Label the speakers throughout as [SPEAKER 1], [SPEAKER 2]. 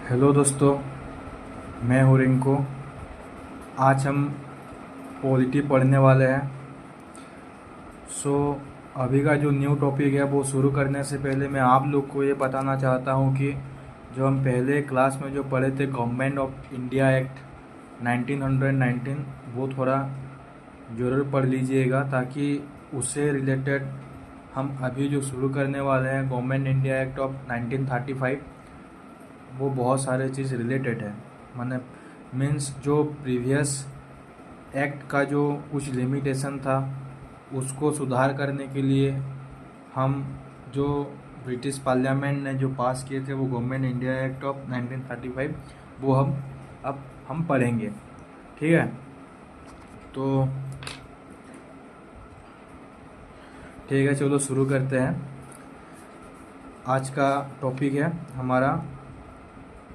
[SPEAKER 1] Hello दोस्तों, मैं हूँ रिंकू। आज हम पॉलिटी पढ़ने वाले हैं। सो अभी का जो न्यू टॉपिक है वो शुरू करने से पहले मैं आप लोग को ये बताना चाहता हूँ कि जो हम पहले क्लास में जो पढ़े थे गवर्नमेंट ऑफ इंडिया एक्ट 1919, वो थोड़ा ज़रूर पढ़ लीजिएगा ताकि उससे रिलेटेड हम अभी जो शुरू करने वाले हैं गवर्नमेंट इंडिया एक्ट ऑफ 1935, वो बहुत सारे चीज़ रिलेटेड है। माने मीन्स जो प्रीवियस एक्ट का जो कुछ लिमिटेशन था उसको सुधार करने के लिए हम जो ब्रिटिश पार्लियामेंट ने जो पास किए थे वो गवर्नमेंट इंडिया एक्ट ऑफ 1935, वो हम पढ़ेंगे। ठीक है, तो ठीक है, चलो शुरू करते हैं। आज का टॉपिक है हमारा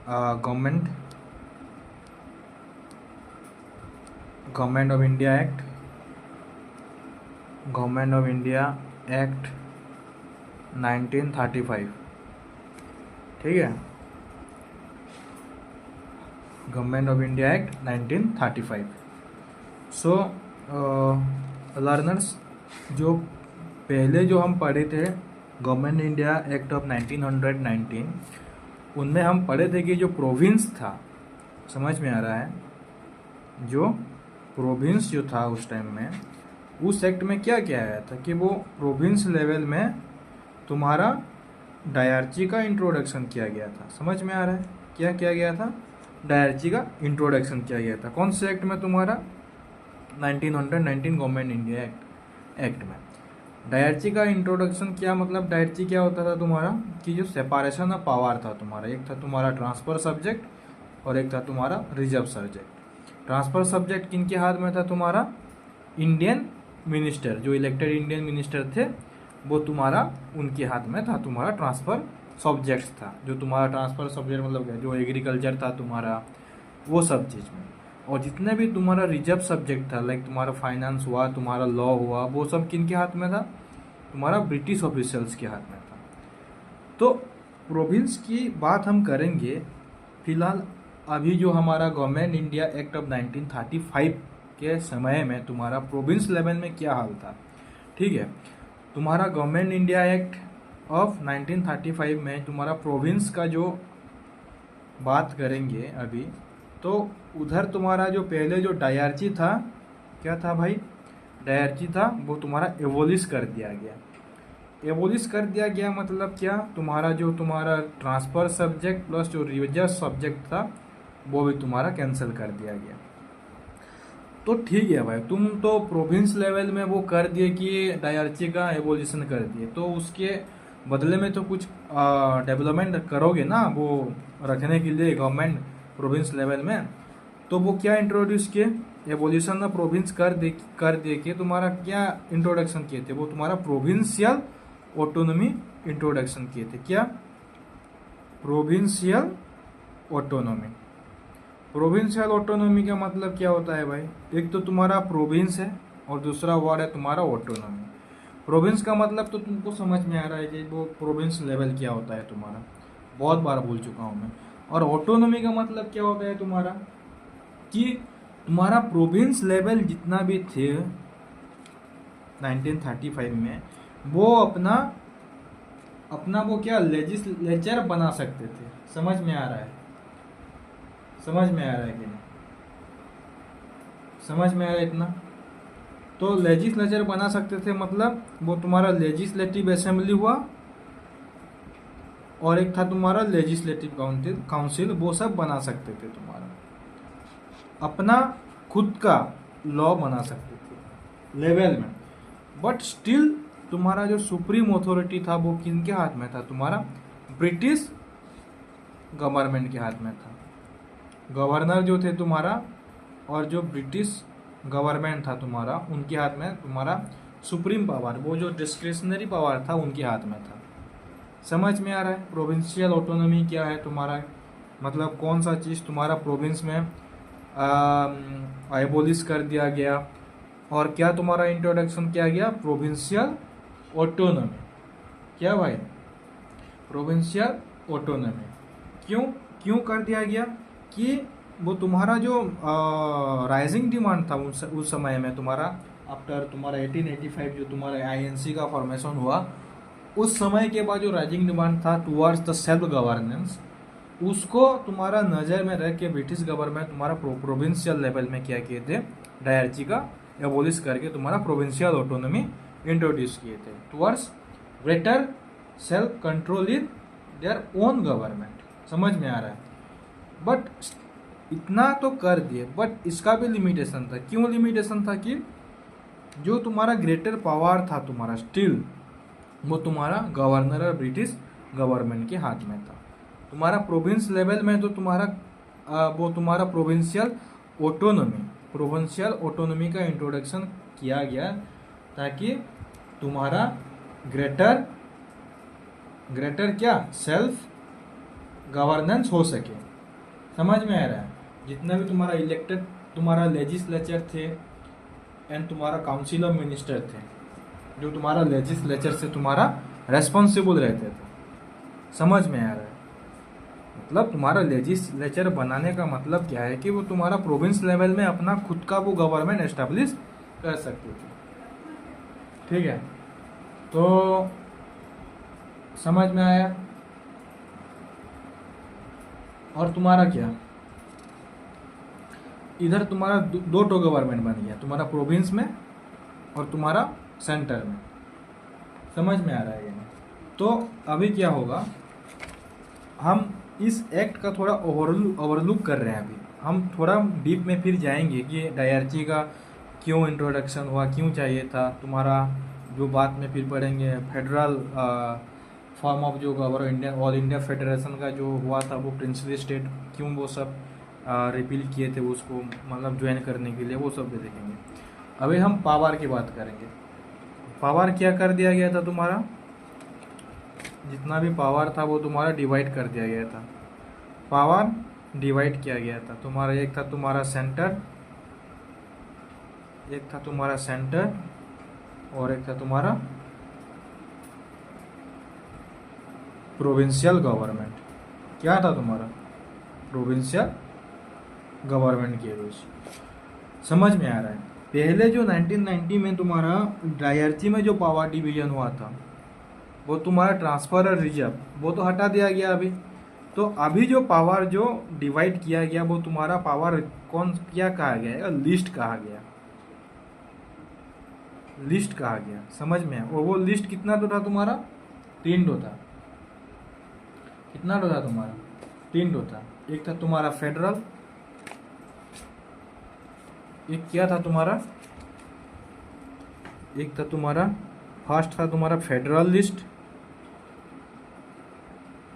[SPEAKER 1] government of India act, government of India act 1935। ठीक है, government of India act 1935। So learners, जो पहले जो हम पढ़े थे गवर्नमेंट इंडिया एक्ट ऑफ 1919, उनमें हम पढ़े थे कि जो प्रोविंस था, समझ में आ रहा है, जो प्रोविंस जो था उस टाइम में, उस एक्ट में क्या क्या आया था कि वो प्रोविंस लेवल में तुम्हारा डायरची का इंट्रोडक्शन किया गया था। समझ में आ रहा है क्या किया गया था? डायरची का इंट्रोडक्शन किया गया था। कौन से एक्ट में? तुम्हारा 1919 गवर्नमेंट इंडिया एक्ट में डायरची का इंट्रोडक्शन। क्या मतलब डायरची क्या होता था तुम्हारा कि जो सेपारेशन ऑफ पावर था तुम्हारा, एक था तुम्हारा ट्रांसफर सब्जेक्ट और एक था तुम्हारा रिजर्व सब्जेक्ट। ट्रांसफर सब्जेक्ट किनके हाथ में था? तुम्हारा इंडियन मिनिस्टर, जो इलेक्टेड इंडियन मिनिस्टर थे वो तुम्हारा उनके हाथ में था। तुम्हारा ट्रांसफर सब्जेक्ट्स था, जो तुम्हारा ट्रांसफर सब्जेक्ट मतलब क्या, जो एग्रीकल्चर था तुम्हारा, वो सब चीज़ में। और जितने भी तुम्हारा रिजर्व सब्जेक्ट था, लाइक तुम्हारा फाइनेंस हुआ, तुम्हारा लॉ हुआ, वो सब किनके हाथ में था? तुम्हारा ब्रिटिश ऑफिशियल्स के हाथ में था। तो प्रोविंस की बात हम करेंगे फिलहाल। अभी जो हमारा गवर्नमेंट इंडिया एक्ट ऑफ 1935 के समय में तुम्हारा प्रोविंस लेवल में क्या हाल था। ठीक है, तुम्हारा गवर्नमेंट इंडिया एक्ट ऑफ 1935 में तुम्हारा प्रोविंस का जो बात करेंगे अभी, तो उधर तुम्हारा जो पहले जो डायरची था, क्या था भाई? डायरची था, वो तुम्हारा एबोलिश कर दिया गया। एबोलिश कर दिया गया मतलब क्या? तुम्हारा जो तुम्हारा ट्रांसफर सब्जेक्ट प्लस जो रिजर्व सब्जेक्ट था वो भी तुम्हारा कैंसिल कर दिया गया। तो ठीक है भाई, तुम तो प्रोविंस लेवल में वो कर दिए कि डायरची का एबोलिशन कर दिए, तो उसके बदले में तो कुछ डेवलपमेंट करोगे ना वो रखने के लिए गवर्नमेंट प्रोविंस लेवल में। तो वो क्या इंट्रोड्यूस किए? एबोलिशन ऑफ प्रोविंस कर दे के तुम्हारा क्या इंट्रोडक्शन किए थे? वो तुम्हारा प्रोविंशियल ऑटोनॉमी इंट्रोडक्शन किए थे। क्या? Provincial autonomy. प्रोविंशियल ऑटोनॉमी का मतलब क्या होता है भाई? एक तो तुम्हारा प्रोविंस है और दूसरा वर्ड है तुम्हारा ऑटोनॉमी। प्रोविंस का मतलब तो तुमको समझ में आ रहा है कि वो प्रोविंस लेवल क्या होता है तुम्हारा, बहुत बार बोल चुका हूँ मैं। और ऑटोनॉमी का मतलब क्या होता है तुम्हारा कि तुम्हारा प्रोविंस लेवल जितना भी थे 1935 में, वो अपना अपना वो क्या लेजिस्लेचर बना सकते थे। समझ में आ रहा है? समझ में आ रहा है कि नहीं? समझ में आ रहा है इतना? तो लेजिस्लेचर बना सकते थे मतलब वो तुम्हारा लेजिस्लेटिव असेंबली हुआ और एक था तुम्हारा लेजिस्लेटिव काउंसिल, वो सब बना सकते थे। तुम्हारा अपना खुद का लॉ बना सकते थे लेवल में। बट स्टिल तुम्हारा जो सुप्रीम अथॉरिटी था वो किनके हाथ में था? तुम्हारा ब्रिटिश गवर्नमेंट के हाथ में था। गवर्नर जो थे तुम्हारा और जो ब्रिटिश गवर्नमेंट था तुम्हारा, उनके हाथ में तुम्हारा सुप्रीम पावर, वो जो डिस्क्रिशनरी पावर था उनके हाथ में था। समझ में आ रहा है? प्रोविंशियल ऑटोनॉमी क्या है तुम्हारा, मतलब कौन सा चीज़ तुम्हारा प्रोविंस में एबोलिश कर दिया गया और क्या तुम्हारा इंट्रोडक्शन किया गया? Provincial autonomy. क्या भाई? Provincial autonomy. क्यों? क्यों कर दिया गया कि वो तुम्हारा जो राइजिंग डिमांड था उस समय में तुम्हारा आफ्टर तुम्हारा 1885 जो तुम्हारा आईएनसी का फॉर्मेशन हुआ, उस समय के बाद जो राइजिंग डिमांड था टुवर्ड्स द सेल्फ गवर्नेंस, उसको तुम्हारा नज़र में रख के ब्रिटिश गवर्नमेंट तुम्हारा प्रोविंशियल लेवल में क्या किए थे, डायरची का एबोलिश करके तुम्हारा प्रोविंशियल ऑटोनॉमी इंट्रोड्यूस किए थे towards greater self control in their own government. समझ में आ रहा है? बट इतना तो कर दिए, बट इसका भी लिमिटेशन था। क्यों लिमिटेशन था? कि जो तुम्हारा ग्रेटर पावर था तुम्हारा स्टिल वो तुम्हारा गवर्नर और ब्रिटिश गवर्नमेंट के हाथ में था। तुम्हारा प्रोविंस लेवल में तो वो तुम्हारा प्रोविंशियल ऑटोनॉमी का इंट्रोडक्शन किया गया ताकि तुम्हारा ग्रेटर क्या सेल्फ गवर्नेंस हो सके। समझ में आ रहा है? जितना भी तुम्हारा इलेक्टेड तुम्हारा लेजिस्लेचर थे एंड तुम्हारा काउंसिल ऑफ मिनिस्टर थे, जो तुम्हारा लेजिस्लेचर से तुम्हारा रेस्पॉन्सिबल रहते थे। समझ में आ रहा है? मतलब तुम्हारा लेजिस्लेचर बनाने का मतलब क्या है कि वो तुम्हारा प्रोविंस लेवल में अपना खुद का वो गवर्नमेंट एस्टेब्लिश कर सकती थी। ठीक है, तो समझ में आया? और तुम्हारा क्या, इधर तुम्हारा दो गवर्नमेंट बन गया, तुम्हारा प्रोविंस में और तुम्हारा सेंटर में। समझ में आ रहा है? तो अभी क्या होगा, हम इस एक्ट का थोड़ा ओवरलुक कर रहे हैं। अभी हम थोड़ा डीप में फिर जाएंगे कि डायरची का क्यों इंट्रोडक्शन हुआ, क्यों चाहिए था तुम्हारा, जो बात में फिर पढ़ेंगे। फेडरल फॉर्म ऑफ जो ऑल इंडिया फेडरेशन का जो हुआ था, वो प्रिंसली स्टेट क्यों वो सब रिपील किए थे उसको, मतलब ज्वाइन करने के लिए, वो सब भी देखेंगे। अभी हम पावर की बात करेंगे। पावर क्या कर दिया गया था तुम्हारा, जितना भी पावर था वो तुम्हारा डिवाइड कर दिया गया था। पावर डिवाइड किया गया था तुम्हारा, एक था तुम्हारा सेंटर, और एक था तुम्हारा प्रोविंशियल गवर्नमेंट। क्या था तुम्हारा? प्रोविंशियल गवर्नमेंट के रूल्स। समझ में आ रहा है? पहले जो 1990 में तुम्हारा डायरची में जो पावर डिवीजन हुआ था, वो तुम्हारा ट्रांसफर और रिजर्व, वो तो हटा दिया गया अभी। तो अभी जो पावर जो डिवाइड किया गया, वो तुम्हारा पावर क्या कहा गया? लिस्ट कहा गया। समझ में? और वो लिस्ट कितना तो था तुम्हारा? 3 था। कितना था तुम्हारा? 3 था। एक था तुम्हारा फेडरल, एक क्या था तुम्हारा, एक था तुम्हारा फर्स्ट था तुम्हारा फेडरल लिस्ट,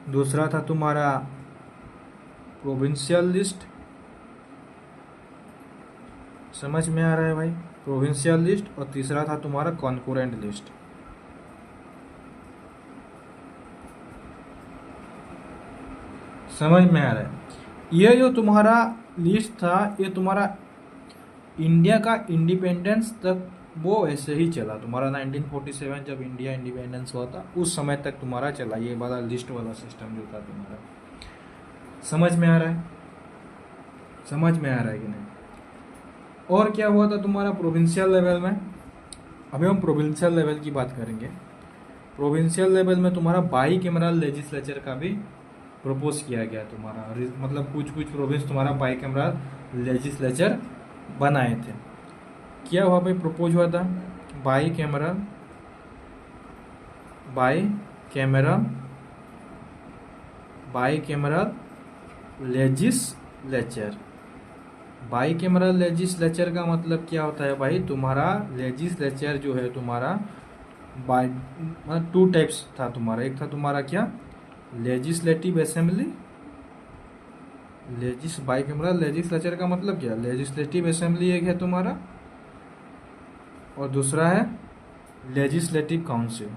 [SPEAKER 1] दूसरा था तुम्हारा प्रोविंशियल लिस्ट। समझ में आ रहा है भाई? प्रोविंशियल लिस्ट, और तीसरा था तुम्हारा कॉन्करेंट लिस्ट। समझ में आ रहा है? ये जो तुम्हारा लिस्ट था, ये तुम्हारा इंडिया का इंडिपेंडेंस तक वो ऐसे ही चला। तुम्हारा 1947 जब इंडिया इंडिपेंडेंस हुआ था, उस समय तक तुम्हारा चला ये वाला लिस्ट वाला सिस्टम जो था तुम्हारा। समझ में आ रहा है? समझ में आ रहा है कि नहीं? और क्या हुआ था तुम्हारा प्रोविंशियल लेवल में? अभी हम प्रोविंशियल लेवल की बात करेंगे। प्रोविंशियल लेवल में तुम्हारा बाई कैमरल लेजिस्लेचर का भी प्रपोज किया गया तुम्हारा, मतलब कुछ प्रोविंस तुम्हारा बाई कैमरल लेजिस्लेचर बनाए थे। क्या हुआ भाई? प्रपोज हुआ था by cameral legislature. By cameral legislature का मतलब क्या होता है भाई? तुम्हारा लेजिस्लेचर जो है तुम्हारा मतलब 2 टाइप्स था तुम्हारा। एक था तुम्हारा क्या? Legislative assembly. By cameral legislature का मतलब क्या? लेजिस्लेटिव असेंबली एक है तुम्हारा, और दूसरा है legislative council.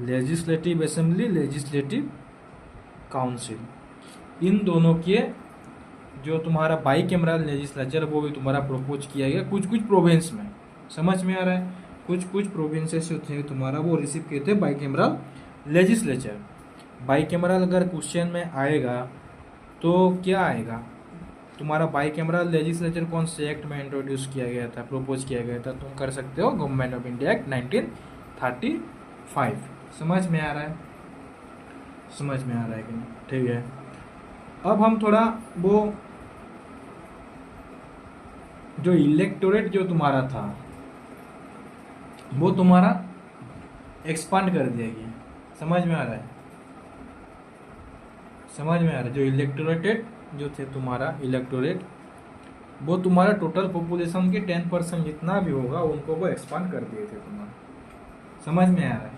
[SPEAKER 1] Legislative assembly, legislative council, इन दोनों के जो तुम्हारा बाई कैमरल लेजिस्लेचर वो भी तुम्हारा प्रपोज किया गया कुछ प्रोविंस में। समझ में आ रहा है? कुछ प्रोविंसेस जो थे तुम्हारा वो रिसीव किए थे बाई कैमरल लेजिस्लेचर। बाईकैमरल अगर क्वेश्चन में आएगा तो क्या आएगा, तुम्हारा बाईकैमरल लेजिस्लेचर कौन से एक्ट में इंट्रोड्यूस किया गया था, प्रपोज किया गया था, तुम कर सकते हो गवर्नमेंट ऑफ इंडिया एक्ट 1935। समझ में आ रहा है, समझ में आ रहा है कि नहीं? ठीक है, अब हम थोड़ा वो जो इलेक्टोरेट जो तुम्हारा था वो तुम्हारा एक्सपांड कर दिया गया। समझ में आ रहा है, समझ में आ रहा है। जो इलेक्टोरेट जो थे तुम्हारा इलेक्टोरेट, वो तुम्हारा टोटल पॉपुलेशन के 10% जितना भी होगा उनको वो एक्सपांड कर दिए थे तुम्हारा। समझ में आ रहा है,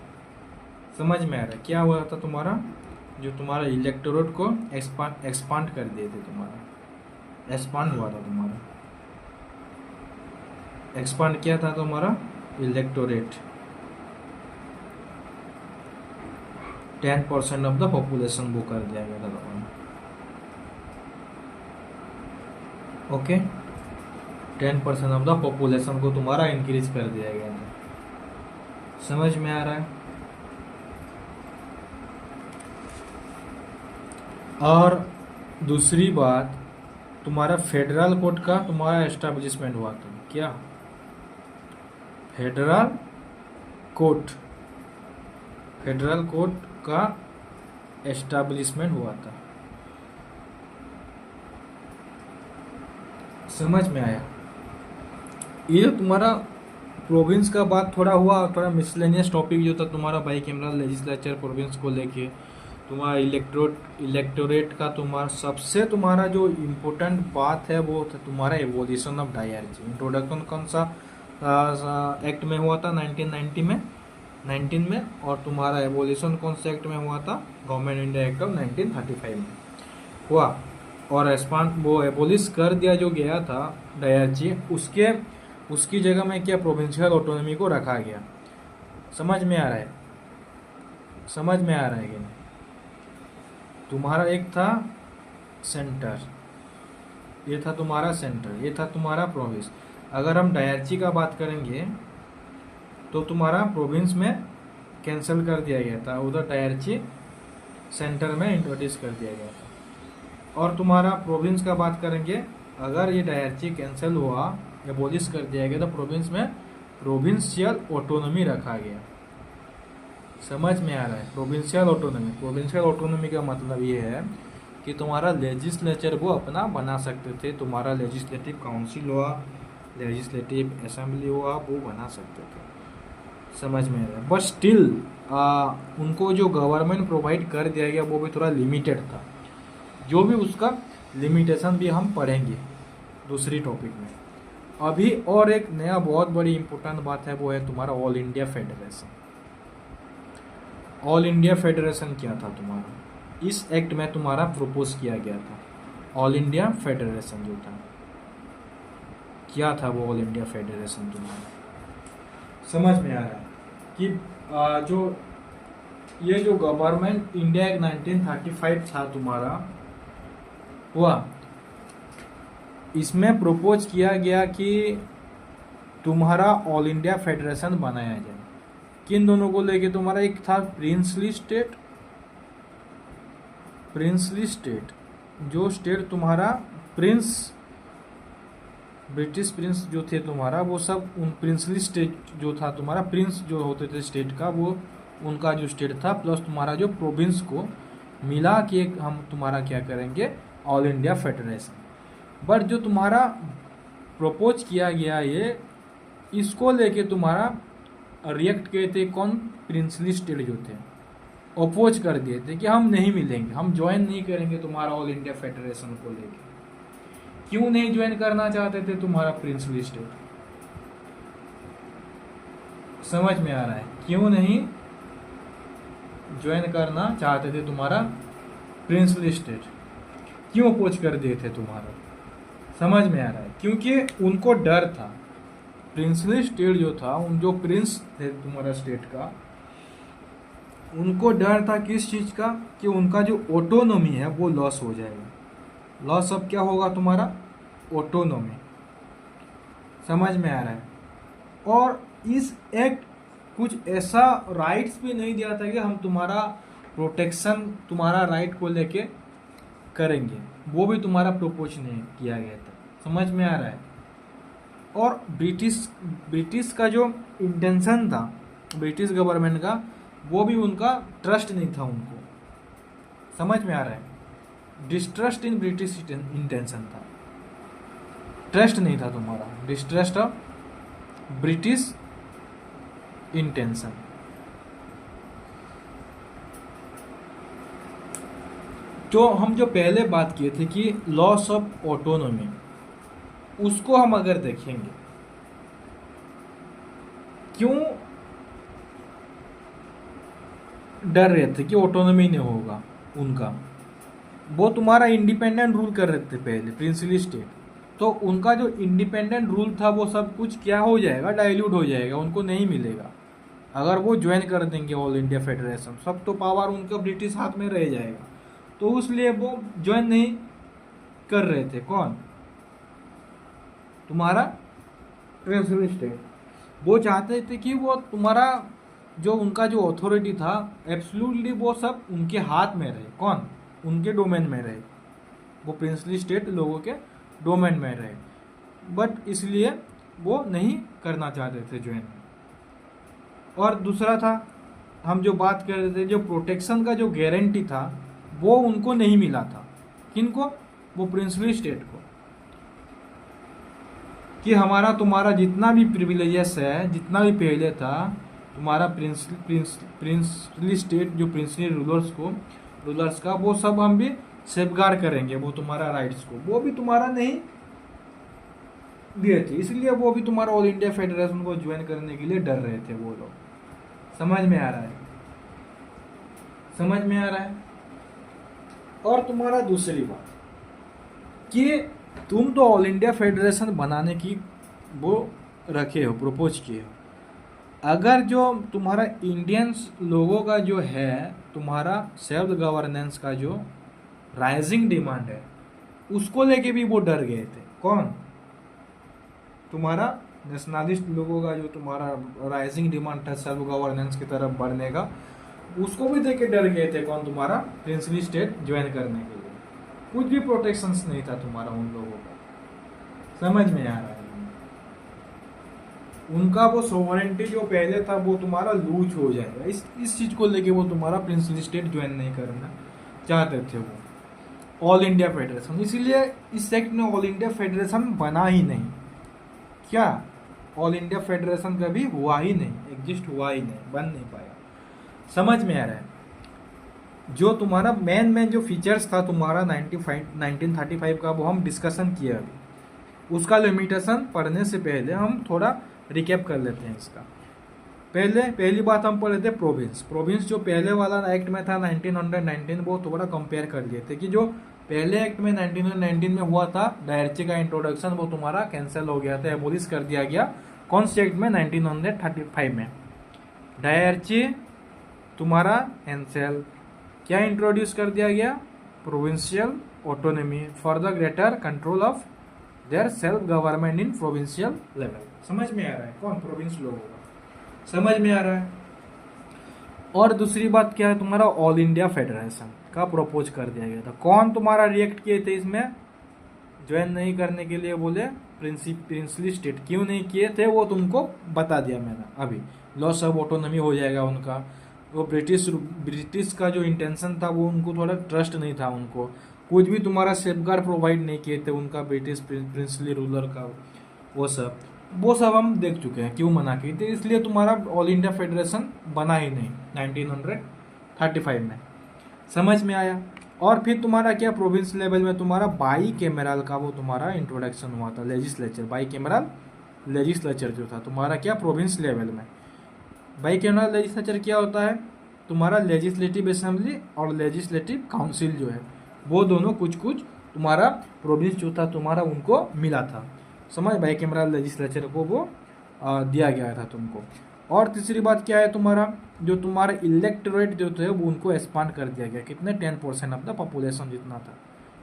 [SPEAKER 1] समझ में आ रहा है। क्या हुआ था तुम्हारा, जो तुम्हारा इलेक्टोरेट को एक्सपांड कर दिए थे तुम्हारा, एक्सपांड हुआ था तुम्हारा, एक्सपांड किया था तुम्हारा इलेक्टोरेट 10% ऑफ द पॉपुलेशन वो कर दिया गया था तुम्हारा। ओके, 10% ऑफ द पॉपुलेशन को तुम्हारा इंक्रीज कर दिया गया था। समझ में आ रहा है। और दूसरी बात, तुम्हारा फेडरल कोर्ट का तुम्हारा एस्टैब्लिशमेंट हुआ था। क्या, फेडरल कोर्ट, फेडरल कोर्ट का एस्टैब्लिशमेंट हुआ था। समझ में आया। ये तुम्हारा प्रोविंस का बात थोड़ा हुआ, थोड़ा मिसलेनियस टॉपिक जो था तुम्हारा बाईकैमरल लेजिस्लेचर प्रोविंस को लेके, तुम्हारा इलेक्टोरेट का तुम्हारा सबसे तुम्हारा जो इम्पोर्टेंट बात है वो था तुम्हारा एवोल्यूशन ऑफ डायरेक्सी। इंट्रोडक्शन कौन सा एक्ट में हुआ था, 1990 में, 19 में। और तुम्हारा एवोल्यूशन कौन से एक्ट में हुआ था, गवर्नमेंट इंडिया एक्ट ऑफ 1935 में हुआ। और एक्सपांड वो एबोलिश कर दिया जो गया था डायरेक्सी, उसकी जगह में क्या प्रोविंशियल ऑटोनॉमी को रखा गया। समझ में आ रहा है, समझ में आ रहा है कि नहीं। तुम्हारा एक था सेंटर, ये था तुम्हारा सेंटर, ये था तुम्हारा प्रोविंस। अगर हम डायरेक्सी का बात करेंगे तो तुम्हारा प्रोविंस में कैंसिल कर दिया गया था, उधर डायरेक्सी सेंटर में इंट्रोड्यूस कर दिया गया था। और तुम्हारा प्रोविंस का बात करेंगे, अगर ये डायरेक्सी कैंसिल हुआ, एबोलिश कर दिया गया, तो प्रोविंस में प्रोविंशियल ऑटोनॉमी रखा गया। समझ में आ रहा है, प्रोविंशियल ऑटोनॉमी। प्रोविंशियल ऑटोनॉमी का मतलब ये है कि तुम्हारा लेजिस्लेचर वो अपना बना सकते थे, तुम्हारा लेजिस्लेटिव काउंसिल हुआ, लेजिस्लेटिव असेंबली हुआ, वो बना सकते थे। समझ में आ रहा है। बट स्टिल उनको जो गवर्नमेंट प्रोवाइड कर दिया गया वो भी थोड़ा लिमिटेड था, जो भी उसका लिमिटेशन भी हम पढ़ेंगे दूसरी टॉपिक में। अभी और एक नया बहुत बड़ी इंपॉर्टेंट बात है, वो है तुम्हारा all India federation. All India federation क्या था तुम्हारा, इस एक्ट में तुम्हारा प्रपोज किया गया था। ऑल इंडिया फेडरेशन जो था, क्या था वो ऑल इंडिया फेडरेशन तुम्हारा। समझ में आ रहा है कि जो ये जो गवर्नमेंट इंडिया एक्ट 1935 था तुम्हारा हुआ, इसमें प्रपोज किया गया कि तुम्हारा ऑल इंडिया फेडरेशन बनाया जाए। किन दोनों को लेके, तुम्हारा एक था प्रिंसली स्टेट, प्रिंसली स्टेट जो स्टेट तुम्हारा प्रिंस, ब्रिटिश प्रिंस जो थे तुम्हारा, वो सब उन प्रिंसली स्टेट जो था तुम्हारा, प्रिंस जो होते थे स्टेट का, वो उनका जो स्टेट था, प्लस तुम्हारा जो प्रोविंस को मिला के हम तुम्हारा क्या करेंगे, ऑल इंडिया फेडरेशन। बट जो तुम्हारा प्रपोज किया गया ये, इसको लेके तुम्हारा रिएक्ट किए थे कौन, प्रिंसली स्टेट जो थे, अपोज कर दिए थे कि हम नहीं मिलेंगे, हम ज्वाइन नहीं करेंगे तुम्हारा ऑल इंडिया फेडरेशन को लेके। क्यों नहीं ज्वाइन करना चाहते थे तुम्हारा प्रिंसली स्टेट, समझ में आ रहा है, क्यों नहीं ज्वाइन करना चाहते थे तुम्हारा प्रिंसली स्टेट, क्यों अपोज कर दिए थे तुम्हारा। समझ में आ रहा है, क्योंकि उनको डर था, प्रिंसली स्टेट जो था, उन जो प्रिंस थे तुम्हारा स्टेट का, उनको डर था किस चीज़ का, कि उनका जो ऑटोनॉमी है वो लॉस हो जाएगा। लॉस अब क्या होगा तुम्हारा, ऑटोनॉमी। समझ में आ रहा है। और इस एक्ट कुछ ऐसा राइट्स भी नहीं दिया था कि हम तुम्हारा प्रोटेक्शन तुम्हारा राइट को लेके करेंगे, वो भी तुम्हारा प्रपोज नहीं किया गया था। समझ में आ रहा है। और ब्रिटिश का जो इंटेंशन था ब्रिटिश गवर्नमेंट का, वो भी उनका ट्रस्ट नहीं था उनको। समझ में आ रहा है। डिस्ट्रस्ट इन ब्रिटिश इंटेंशन था, ट्रस्ट नहीं था तुम्हारा, डिस्ट्रस्ट ऑफ ब्रिटिश इंटेंशन। जो पहले बात किए थे कि लॉस ऑफ ऑटोनॉमी, उसको हम अगर देखेंगे, क्यों डर रहे थे कि ऑटोनॉमी नहीं होगा उनका। वो तुम्हारा इंडिपेंडेंट रूल कर रहे थे पहले, प्रिंसली स्टेट, तो उनका जो इंडिपेंडेंट रूल था वो सब कुछ क्या हो जाएगा, डाइल्यूट हो जाएगा, उनको नहीं मिलेगा। अगर वो ज्वाइन कर देंगे ऑल इंडिया फेडरेशन, सब तो पावर उनका ब्रिटिश हाथ में रह जाएगा। तो इसलिए वो ज्वाइन नहीं कर रहे थे। कौन? तुम्हारा प्रिंसली स्टेट। वो चाहते थे कि वो तुम्हारा जो उनका जो अथॉरिटी था एब्सोल्युटली वो सब उनके हाथ में रहे। कौन? उनके डोमेन में रहे, वो प्रिंसली स्टेट लोगों के डोमेन में रहे। बट इसलिए वो नहीं करना चाहते थे ज्वाइन। और दूसरा था, हम जो बात कर रहे थे, जो प्रोटेक्शन का जो गारंटी था वो उनको नहीं मिला था। किनको? वो प्रिंसली स्टेट को, कि हमारा तुम्हारा जितना भी प्रिविलेजेस है, जितना भी पहले था तुम्हारा प्रिंसली स्टेट, जो प्रिंसली रूलर्स का, वो सब हम भी सेफगार्ड करेंगे, वो तुम्हारा राइट्स को, वो भी तुम्हारा नहीं दिए थे। इसलिए वो भी तुम्हारा ऑल इंडिया फेडरेशन को ज्वाइन करने के लिए डर रहे थे वो लोग। समझ में आ रहा है? समझ में आ रहा है। और तुम्हारा दूसरी बात कि तुम तो ऑल इंडिया फेडरेशन बनाने की वो रखे हो, प्रपोज किए हो। अगर जो तुम्हारा इंडियंस लोगों का जो है, तुम्हारा सेल्फ गवर्नेंस का जो राइजिंग डिमांड है, उसको लेके भी वो डर गए थे। कौन? तुम्हारा नेशनलिस्ट लोगों का जो तुम्हारा राइजिंग डिमांड था सेल्फ गवर्नेंस की तरफ बढ़ने का, उसको भी देख के डर गए थे। कौन? तुम्हारा प्रिंसली स्टेट ज्वाइन करने के लिए। कुछ भी प्रोटेक्शंस नहीं था तुम्हारा उन लोगों का। समझ में आ रहा है? उनका वो सोवरेंटी जो पहले था वो तुम्हारा लूज हो जाएगा। इस चीज को लेके वो तुम्हारा प्रिंसली स्टेट ज्वाइन नहीं करना चाहते थे वो ऑल इंडिया फेडरेशन। इसीलिए इस एक्ट में ऑल इंडिया फेडरेशन बना ही नहीं। क्या? ऑल इंडिया फेडरेशन कभी हुआ ही नहीं, एग्जिस्ट हुआ ही नहीं, बन नहीं पाया। समझ में आ रहा है? जो तुम्हारा मेन जो फीचर्स था तुम्हारा 1935 का, वो हम डिस्कशन किए अभी। उसका लिमिटेशन पढ़ने से पहले हम थोड़ा रिकैप कर लेते हैं इसका। पहली बात हम पढ़े थे प्रोविंस जो पहले वाला एक्ट में था 1919, वो थोड़ा कंपेयर कर लिए थे कि जो पहले एक्ट में 1919 में हुआ था डायरेक्ची का इंट्रोडक्शन, वो तुम्हारा कैंसिल हो गया था, एबोलिश कर दिया गया। कौन से एक्ट में? 1935 में। डायरेक्ची तुम्हारा कैंसिल, क्या इंट्रोड्यूस कर दिया गया? Provincial autonomy for the greater control of their self government in provincial level. समझ में आ रहा है? कौन? प्रोविंस लोगों का। समझ में आ रहा है। और दूसरी बात क्या है? तुम्हारा ऑल इंडिया फेडरेशन का प्रपोज कर दिया गया था। कौन तुम्हारा रिएक्ट किए थे इसमें ज्वाइन नहीं करने के लिए? बोले प्रिंसली स्टेट। क्यों नहीं किए थे वो तुमको बता दिया मैंने अभी। लॉस ऑफ ऑटोनॉमी हो जाएगा उनका। वो ब्रिटिश का जो इंटेंशन था वो उनको थोड़ा ट्रस्ट नहीं था उनको। कुछ भी तुम्हारा सेफगार्ड प्रोवाइड नहीं किए थे उनका ब्रिटिश प्रिंसली रूलर का। वो सब हम देख चुके हैं क्यों मना किए थे। इसलिए तुम्हारा ऑल इंडिया फेडरेशन बना ही नहीं 1935 में। समझ में आया। और फिर तुम्हारा क्या, प्रोविंस लेवल में तुम्हारा बाई कैमरल का वो तुम्हारा इंट्रोडक्शन हुआ था, लेजिस्लेचर, बाई कैमरल लेजिस्लेचर जो था तुम्हारा क्या, प्रोविंस लेवल में। बाई कैमरल लेजिस्लेचर क्या होता है? तुम्हारा लेजिस्लेटिव असेंबली और लेजिस्लेटिव काउंसिल जो है, वो दोनों कुछ तुम्हारा प्रोविंस जो था तुम्हारा उनको मिला था। समझ? बाई कैमरल लेजिस्लेचर को वो दिया गया था तुमको। और तीसरी बात क्या है, तुम्हारा जो तुम्हारा इलेक्टोरेट जो थे वो उनको एक्सपांड कर दिया गया। कितने? 10% ऑफ द पॉपुलेशन जितना था।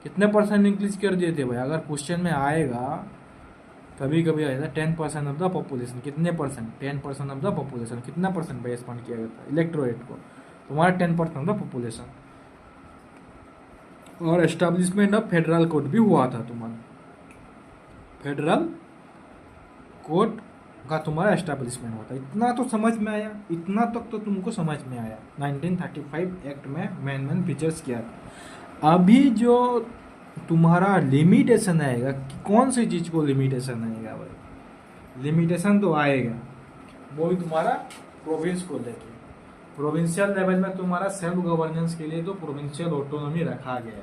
[SPEAKER 1] कितने परसेंट इंक्रीज कर दिए थे भाई? अगर क्वेश्चन में आएगा, कभी कभी आएगा 10% ऑफ द पॉपुलेशन। कितने परसेंट? 10% of the population. कितना परसेंट भाई एक्सपांड किया गया था इलेक्टोरेट को? तुम्हारा 10% था पॉपुलेशन। और एस्टेब्लिशमेंट ऑफ फेडरल कोर्ट भी हुआ था तुम्हारा, फेडरल कोर्ट का तुम्हारा एस्टेब्लिशमेंट हुआ था। इतना तो समझ में आया, इतना तक तो तुमको समझ में आया 1935 एक्ट में मेन फीचर्स क्या था। अभी जो तुम्हारा लिमिटेशन आएगा कि कौन सी चीज़ को लिमिटेशन आएगा भाई, लिमिटेशन तो आएगा वो भी तुम्हारा प्रोविंस को लेके। प्रोविंशियल लेवल में तुम्हारा सेल्फ गवर्नेंस के लिए तो प्रोविंशियल ऑटोनॉमी रखा गया,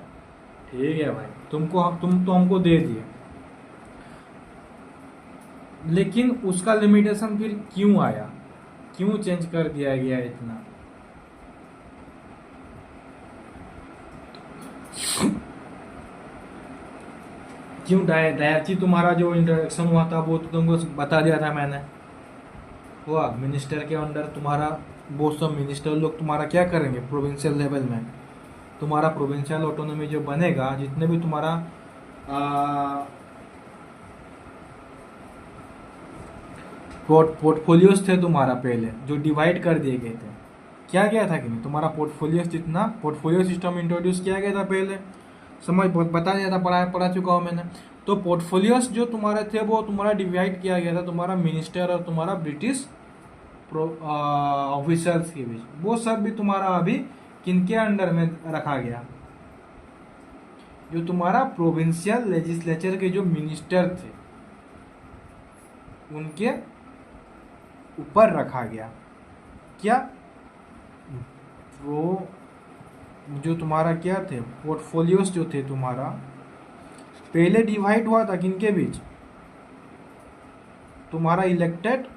[SPEAKER 1] ठीक है भाई, तुम तो हमको दे दिए, लेकिन उसका लिमिटेशन फिर क्यों आया, क्यों चेंज कर दिया गया इतना। क्यों डायरेक्टली तुम्हारा जो इंट्रोडक्शन हुआ था वो तो तुमको बता दिया था मैंने, हुआ मिनिस्टर के अंडर तुम्हारा वो सब मिनिस्टर लोग तुम्हारा क्या करेंगे प्रोविंशियल लेवल में। तुम्हारा प्रोविंशियल ऑटोनॉमी जो बनेगा, जितने भी तुम्हारा पोर्टफोलियोज थे तुम्हारा पहले जो डिवाइड कर दिए गए थे, क्या गया था कि नहीं तुम्हारा पोर्टफोलियोज, जितना पोर्टफोलियो सिस्टम इंट्रोड्यूस किया गया था पहले, समझ बता दिया था, पढ़ा चुका हूँ मैंने। तो पोर्टफोलियोज जो तुम्हारे थे वो तुम्हारा डिवाइड किया गया था तुम्हारा मिनिस्टर और तुम्हारा ब्रिटिश ऑफिसर्स के बीच। वो सब भी तुम्हारा अभी किनके अंडर में रखा गया, जो तुम्हारा प्रोविंशियल लेजिस्लेचर के जो मिनिस्टर थे उनके ऊपर रखा गया। क्या वो जो तुम्हारा क्या थे पोर्टफोलियोज जो थे तुम्हारा पहले डिवाइड हुआ था किनके बीच, तुम्हारा इलेक्टेड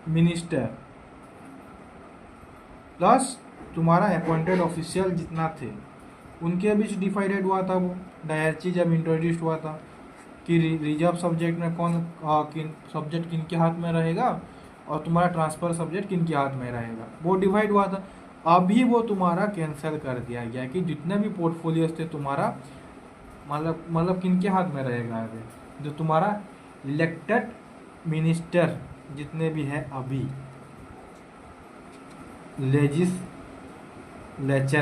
[SPEAKER 1] मिनिस्टर प्लस तुम्हारा अपॉइंटेड ऑफिशियल जितना थे उनके बीच डिवाइडेड हुआ था। वो डायरेक्टली जब इंट्रोड्यूस हुआ था कि रिजर्व सब्जेक्ट में कौन किन सब्जेक्ट किन के हाथ में रहेगा और तुम्हारा ट्रांसफर सब्जेक्ट किन के हाथ में रहेगा, वो डिवाइड हुआ था। अभी वो तुम्हारा कैंसिल कर दिया गया कि जितने भी पोर्टफोलियोज थे तुम्हारा मतलब किन के हाथ में रहेगा आगे, जो तुम्हारा इलेक्टेड मिनिस्टर जितने भी है अभी लेजिस्लेचर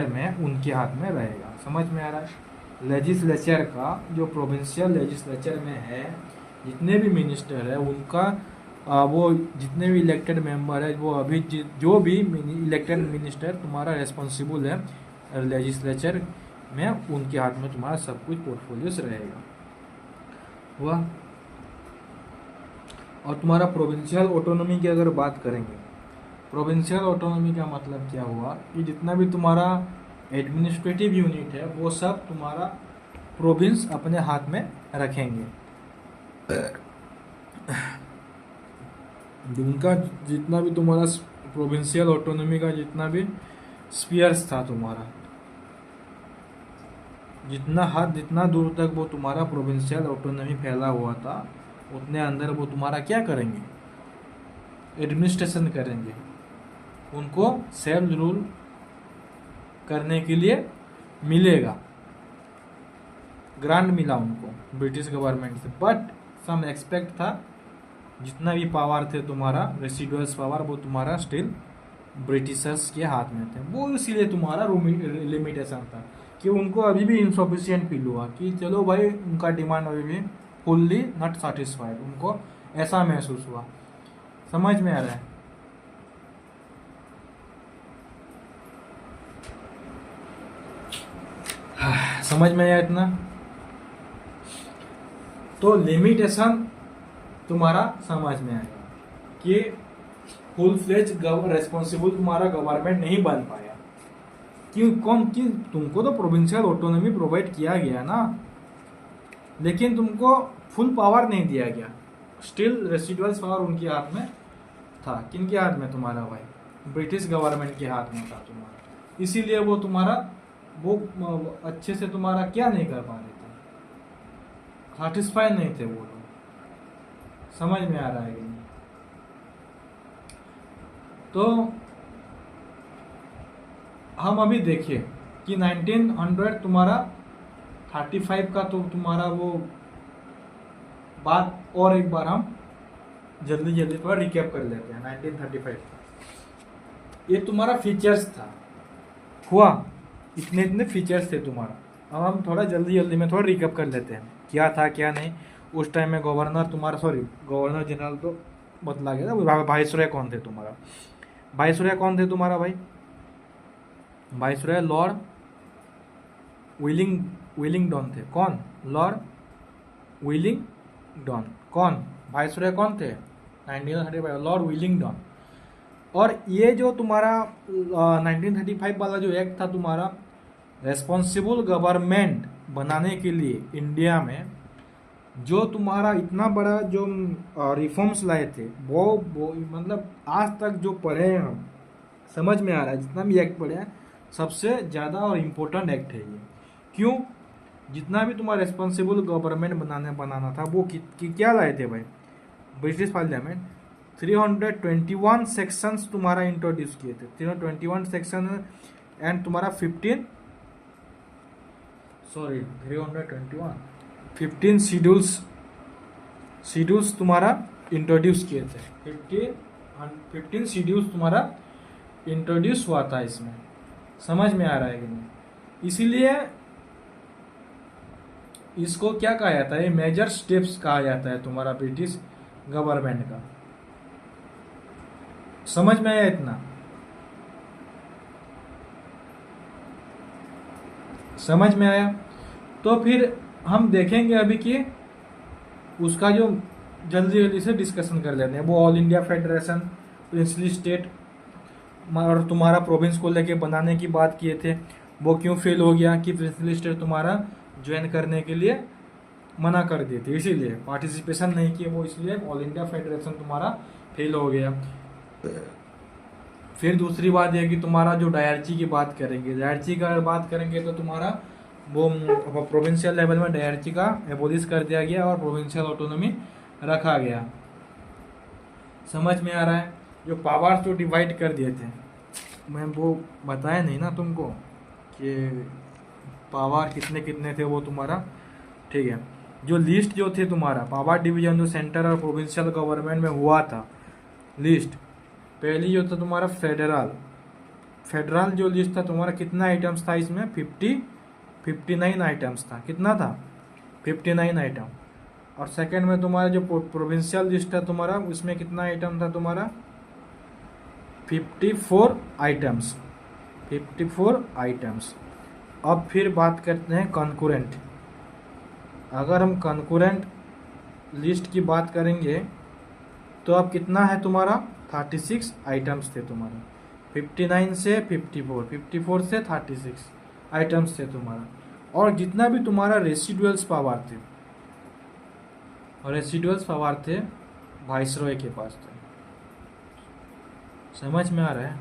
[SPEAKER 1] में उनके हाथ में रहेगा। समझ में आ रहा है, लेजिस्लेचर का जो प्रोविंशियल लेजिस्लेचर में है जितने भी मिनिस्टर है उनका वो जितने भी इलेक्टेड मेंबर है वो अभी जो भी इलेक्टेड मिनिस्टर तुम्हारा रेस्पॉन्सिबल है लेजिस्लेचर में उनके हाथ में तुम्हारा सब कुछ पोर्टफोलियोस रहेगा हुआ। और तुम्हारा प्रोविंशियल ऑटोनॉमी की अगर बात करेंगे, प्रोविंशियल ऑटोनॉमी का मतलब क्या हुआ कि जितना भी तुम्हारा एडमिनिस्ट्रेटिव यूनिट है वो सब तुम्हारा प्रोविंस अपने हाथ में रखेंगे। उनका जितना भी तुम्हारा प्रोविंशियल ऑटोनॉमी का जितना भी स्पीयर्स था तुम्हारा, जितना दूर तक वो तुम्हारा प्रोविंशियल ऑटोनॉमी फैला हुआ था उतने अंदर वो तुम्हारा क्या करेंगे, एडमिनिस्ट्रेशन करेंगे। उनको सेल्फ रूल करने के लिए मिलेगा, ग्रांट मिला उनको ब्रिटिश गवर्नमेंट से, बट सम एक्सपेक्ट था जितना भी पावर थे तुम्हारा रेसिडुअल्स पावर वो तुम्हारा स्टिल ब्रिटिशर्स के हाथ में थे। वो इसीलिए तुम्हारा लिमिटेशन था कि उनको अभी भी इनसफिशियंट फील हुआ कि चलो भाई उनका डिमांड अभी भी फुल्ली नॉट सेटिस्फाइड, उनको ऐसा महसूस हुआ। समझ में आ रहा है, समझ में आया इतना। तो लिमिटेशन तुम्हारा समझ में आएगा कि फुल फ्लेज रेस्पॉन्सिबल तुम्हारा गवर्नमेंट नहीं बन पाया। क्यों तुमको तो प्रोविंशियल ऑटोनॉमी प्रोवाइड किया गया ना, लेकिन तुमको फुल पावर नहीं दिया गया, स्टिल रेसिडुअल्स पावर उनके हाथ में था। किनके हाथ में तुम्हारा भाई, ब्रिटिश गवर्नमेंट के हाथ में था तुम्हारा। इसीलिए वो तुम्हारा वो अच्छे से तुम्हारा क्या नहीं कर पा रहे थे, सेटिस्फाई नहीं थे वो लोग। समझ में आ रहा है कि नहीं। तो हम अभी देखिए कि 1900 तुम्हारा 35 का तो तुम्हारा वो बात और एक बार हम जल्दी थोड़ा रिकैप कर लेते हैं। 1935 ये तुम्हारा फीचर्स था, हुआ इतने इतने फीचर्स थे तुम्हारा। अब हम थोड़ा जल्दी जल्दी में थोड़ा रिकअप कर लेते हैं क्या था क्या नहीं। उस टाइम में गवर्नर तुम्हारा, सॉरी गवर्नर जनरल तो बतला गया था, वाइसरॉय कौन थे तुम्हारा, वाइसरॉय कौन थे तुम्हारा भाई, वाइसरॉय लॉर्ड विलिंगडन थे। कौन, लॉर्ड विलिंगडन। कौन, वाइसरॉय कौन थे 1935, लॉर्ड विलिंगडन। और ये जो तुम्हारा 1935 वाला जो एक्ट था तुम्हारा, रेस्पॉन्सिबल गवर्नमेंट बनाने के लिए इंडिया में, जो तुम्हारा इतना बड़ा जो रिफॉर्म्स लाए थे वो मतलब आज तक जो पढ़े हैं हम, समझ में आ रहा है जितना भी एक्ट पढ़े हैं, सबसे ज़्यादा और इम्पोर्टेंट एक्ट है ये। क्यों, जितना भी तुम्हारा रेस्पॉन्सिबल गवर्नमेंट बनाना था वो क्या लाए थे भाई, ब्रिटिश पार्लियामेंट 321 सेक्शंस तुम्हारा इंट्रोड्यूस किए थे, 321 सेक्शन एंड तुम्हारा 15 शेड्यूल्स तुम्हारा इंट्रोड्यूस किए थे, 15 शेड्यूल्स तुम्हारा इंट्रोड्यूस हुआ था इसमें। समझ में आ रहा है कि नहीं, इसीलिए इसको क्या कहा जाता है, मेजर स्टेप्स कहा जाता है तुम्हारा ब्रिटिश गवर्नमेंट का। समझ में आया इतना, समझ में आया। तो फिर हम देखेंगे अभी कि उसका जो जल्दी जल्दी से डिस्कशन कर लेते हैं। वो all India federation princely state और तुम्हारा प्रोविंस को लेके बनाने की बात किए थे, वो क्यों फेल हो गया कि प्रिंसली स्टेट तुम्हारा ज्वाइन करने के लिए मना कर दिए थे, इसीलिए पार्टिसिपेशन नहीं किए वो, इसलिए ऑल इंडिया फेडरेशन तुम्हारा फेल हो गया। फिर दूसरी बात यह कि तुम्हारा जो डायरची की बात करेंगे, डायरची का बात करेंगे तो तुम्हारा वो प्रोविंशियल लेवल में डायरची का एबोलिश कर दिया गया और प्रोविंशियल ऑटोनॉमी रखा गया। समझ में आ रहा है, जो पावर्स जो डिवाइड कर दिए थे, मैं वो बताया नहीं ना तुमको कि पावर कितने कितने थे वो तुम्हारा, ठीक है। जो लिस्ट जो थे तुम्हारा पावर डिवीजन जो सेंटर और प्रोविंशियल गवर्नमेंट में हुआ था लिस्ट, पहली जो था तुम्हारा फेडरल जो लिस्ट था तुम्हारा, कितना आइटम्स था इसमें, 59 आइटम्स था। कितना था, 59 आइटम। और सेकंड में तुम्हारा जो प्रोविंशियल लिस्ट है तुम्हारा, उसमें कितना आइटम था तुम्हारा, 54 आइटम्स, 54 आइटम्स। अब फिर बात करते हैं कंकरेंट। अगर हम कंकरेंट लिस्ट की बात करेंगे तो अब कितना है तुम्हारा, 36 आइटम्स थे तुम्हारे, 59 से 54, 54 से 36 आइटम्स थे तुम्हारा। और जितना भी तुम्हारा रेसिडुअल्स पावर थे, और रेसिडुअल्स पावर थे वाइसरॉय के पास थे। समझ में आ रहा है,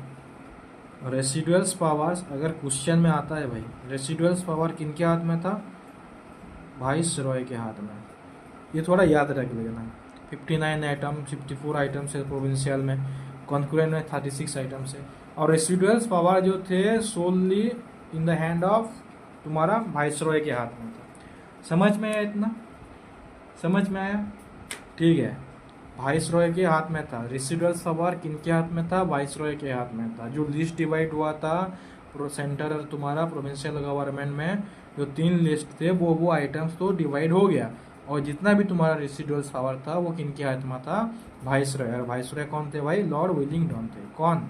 [SPEAKER 1] रेसिडुअल्स पावर्स अगर क्वेश्चन में आता है भाई, रेसिडुअल्स पावर किनके हाथ में था, वाइसरॉय के हाथ में। ये थोड़ा याद रख लेना। 59 आइटम, 54 आइटम से प्रोविंशियल में, कॉन्करेंट में 36 आइटम से। और रेसिडुअल्स पावर जो थे सोनली इन द हैंड ऑफ तुम्हारा वाइसरॉय के हाथ में था। समझ में आया इतना, समझ में आया, ठीक है। वाइसरॉय के हाथ में था रेसिडुअल्स पावर, किनके हाथ में था, वाइसरॉय के हाथ में था। जो लिस्ट डिवाइड हुआ था सेंटर और तुम्हारा प्रोविंशियल गवर्नमेंट में, जो 3 लिस्ट थे वो आइटम्स तो डिवाइड हो गया, और जितना भी तुम्हारा रेसिडुअल्स पावर था वो किनके हाथ में था, वाइसरॉय। और वाइसरॉय कौन थे भाई, लॉर्ड विलिंगडन थे। कौन,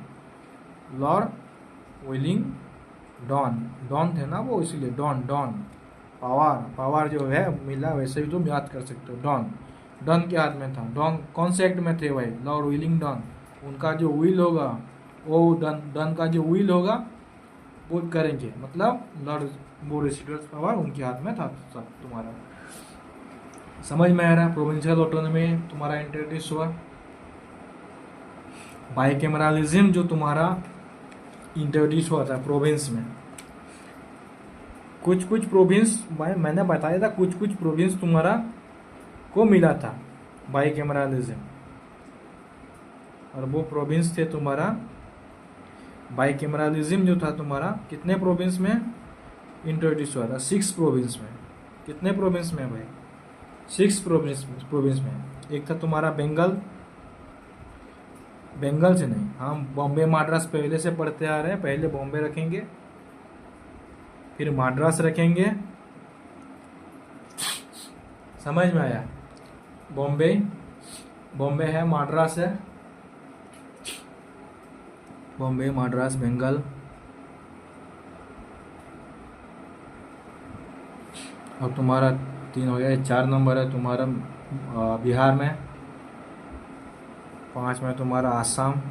[SPEAKER 1] लॉर्ड विलिंगडन, डॉन थे ना वो, इसीलिए डॉन पावर जो है मिला, वैसे भी तुम याद कर सकते हो। डॉन के हाथ में था। डॉन कौन से एक्ट में थे भाई, लॉर्ड विलिंगडन। उनका जो विल होगा वो डन का जो विल होगा वो करेंगे, मतलब लॉर्ड, वो रेसिडुअल्स पावर उनके हाथ में था सब तुम्हारा। समझ में आ रहा है, प्रोविंशियल ऑटोनॉमी तुम्हारा इंट्रोड्यूस हुआ। बाइकैमरलिज्म जो तुम्हारा इंट्रोड्यूस हुआ था प्रोविंस में, कुछ प्रोविंस, मैंने बताया था कुछ प्रोविंस तुम्हारा को मिला था बाइकैमरलिज्म, और वो प्रोविंस थे तुम्हारा। बाइकैमरलिज्म जो था तुम्हारा कितने प्रोविंस में इंट्रोड्यूस हुआ था, 6 प्रोविंस में। कितने प्रोविंस में भाई, 6 प्रोविंस में। एक था तुम्हारा बंगाल, बंगाल से नहीं, हम बॉम्बे मद्रास पहले से पढ़ते आ रहे हैं। पहले बॉम्बे रखेंगे, फिर मद्रास रखेंगे। समझ में आया? बॉम्बे, बॉम्बे है, मद्रास है, बॉम्बे मद्रास बंगाल। और तुम्हारा 3 हो गया। 4 नंबर है तुम्हारा बिहार में, 5 में तुम्हारा आसाम,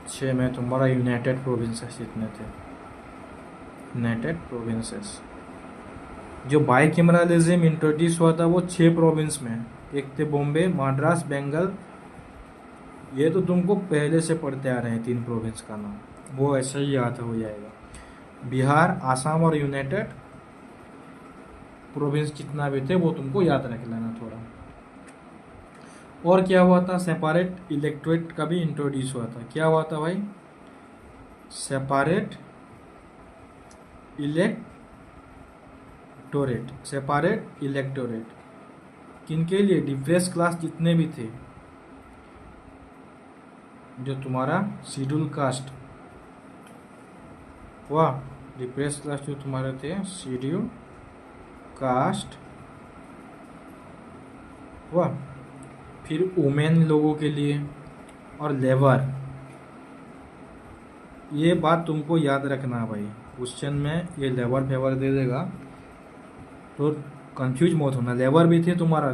[SPEAKER 1] 6 में तुम्हारा यूनाइटेड प्रोविंसेस। जितने थे यूनाइटेड प्रोविंसेस। जो बाइकैमरलिज्म इंट्रोड्यूस हुआ था वो 6 प्रोविंस में। एक थे बॉम्बे, मद्रास, बंगाल। ये तो तुमको पहले से पढ़ते आ रहे हैं 3 प्रोविंस का नाम, वो ऐसा ही याद हो जाएगा। बिहार, आसाम और यूनाइटेड प्रोविंस जितना भी थे वो तुमको याद रख लेना थोड़ा। और क्या हुआ था? सेपरेट इलेक्टोरेट का भी इंट्रोड्यूस हुआ था। क्या हुआ था भाई? Separate electorate. सेपरेट इलेक्टोरेट किनके लिए? डिप्रेस क्लास जितने भी थे, जो तुम्हारा शेड्यूल कास्ट हुआ, डिप्रेस क्लास जो तुम्हारे थे शेड्यूल कास्ट हुआ, फिर वुमेन लोगों के लिए और लेबर। ये बात तुमको याद रखना भाई, क्वेश्चन में ये लेबर फेवर दे देगा तो कंफ्यूज मत होना। लेबर भी थे तुम्हारा,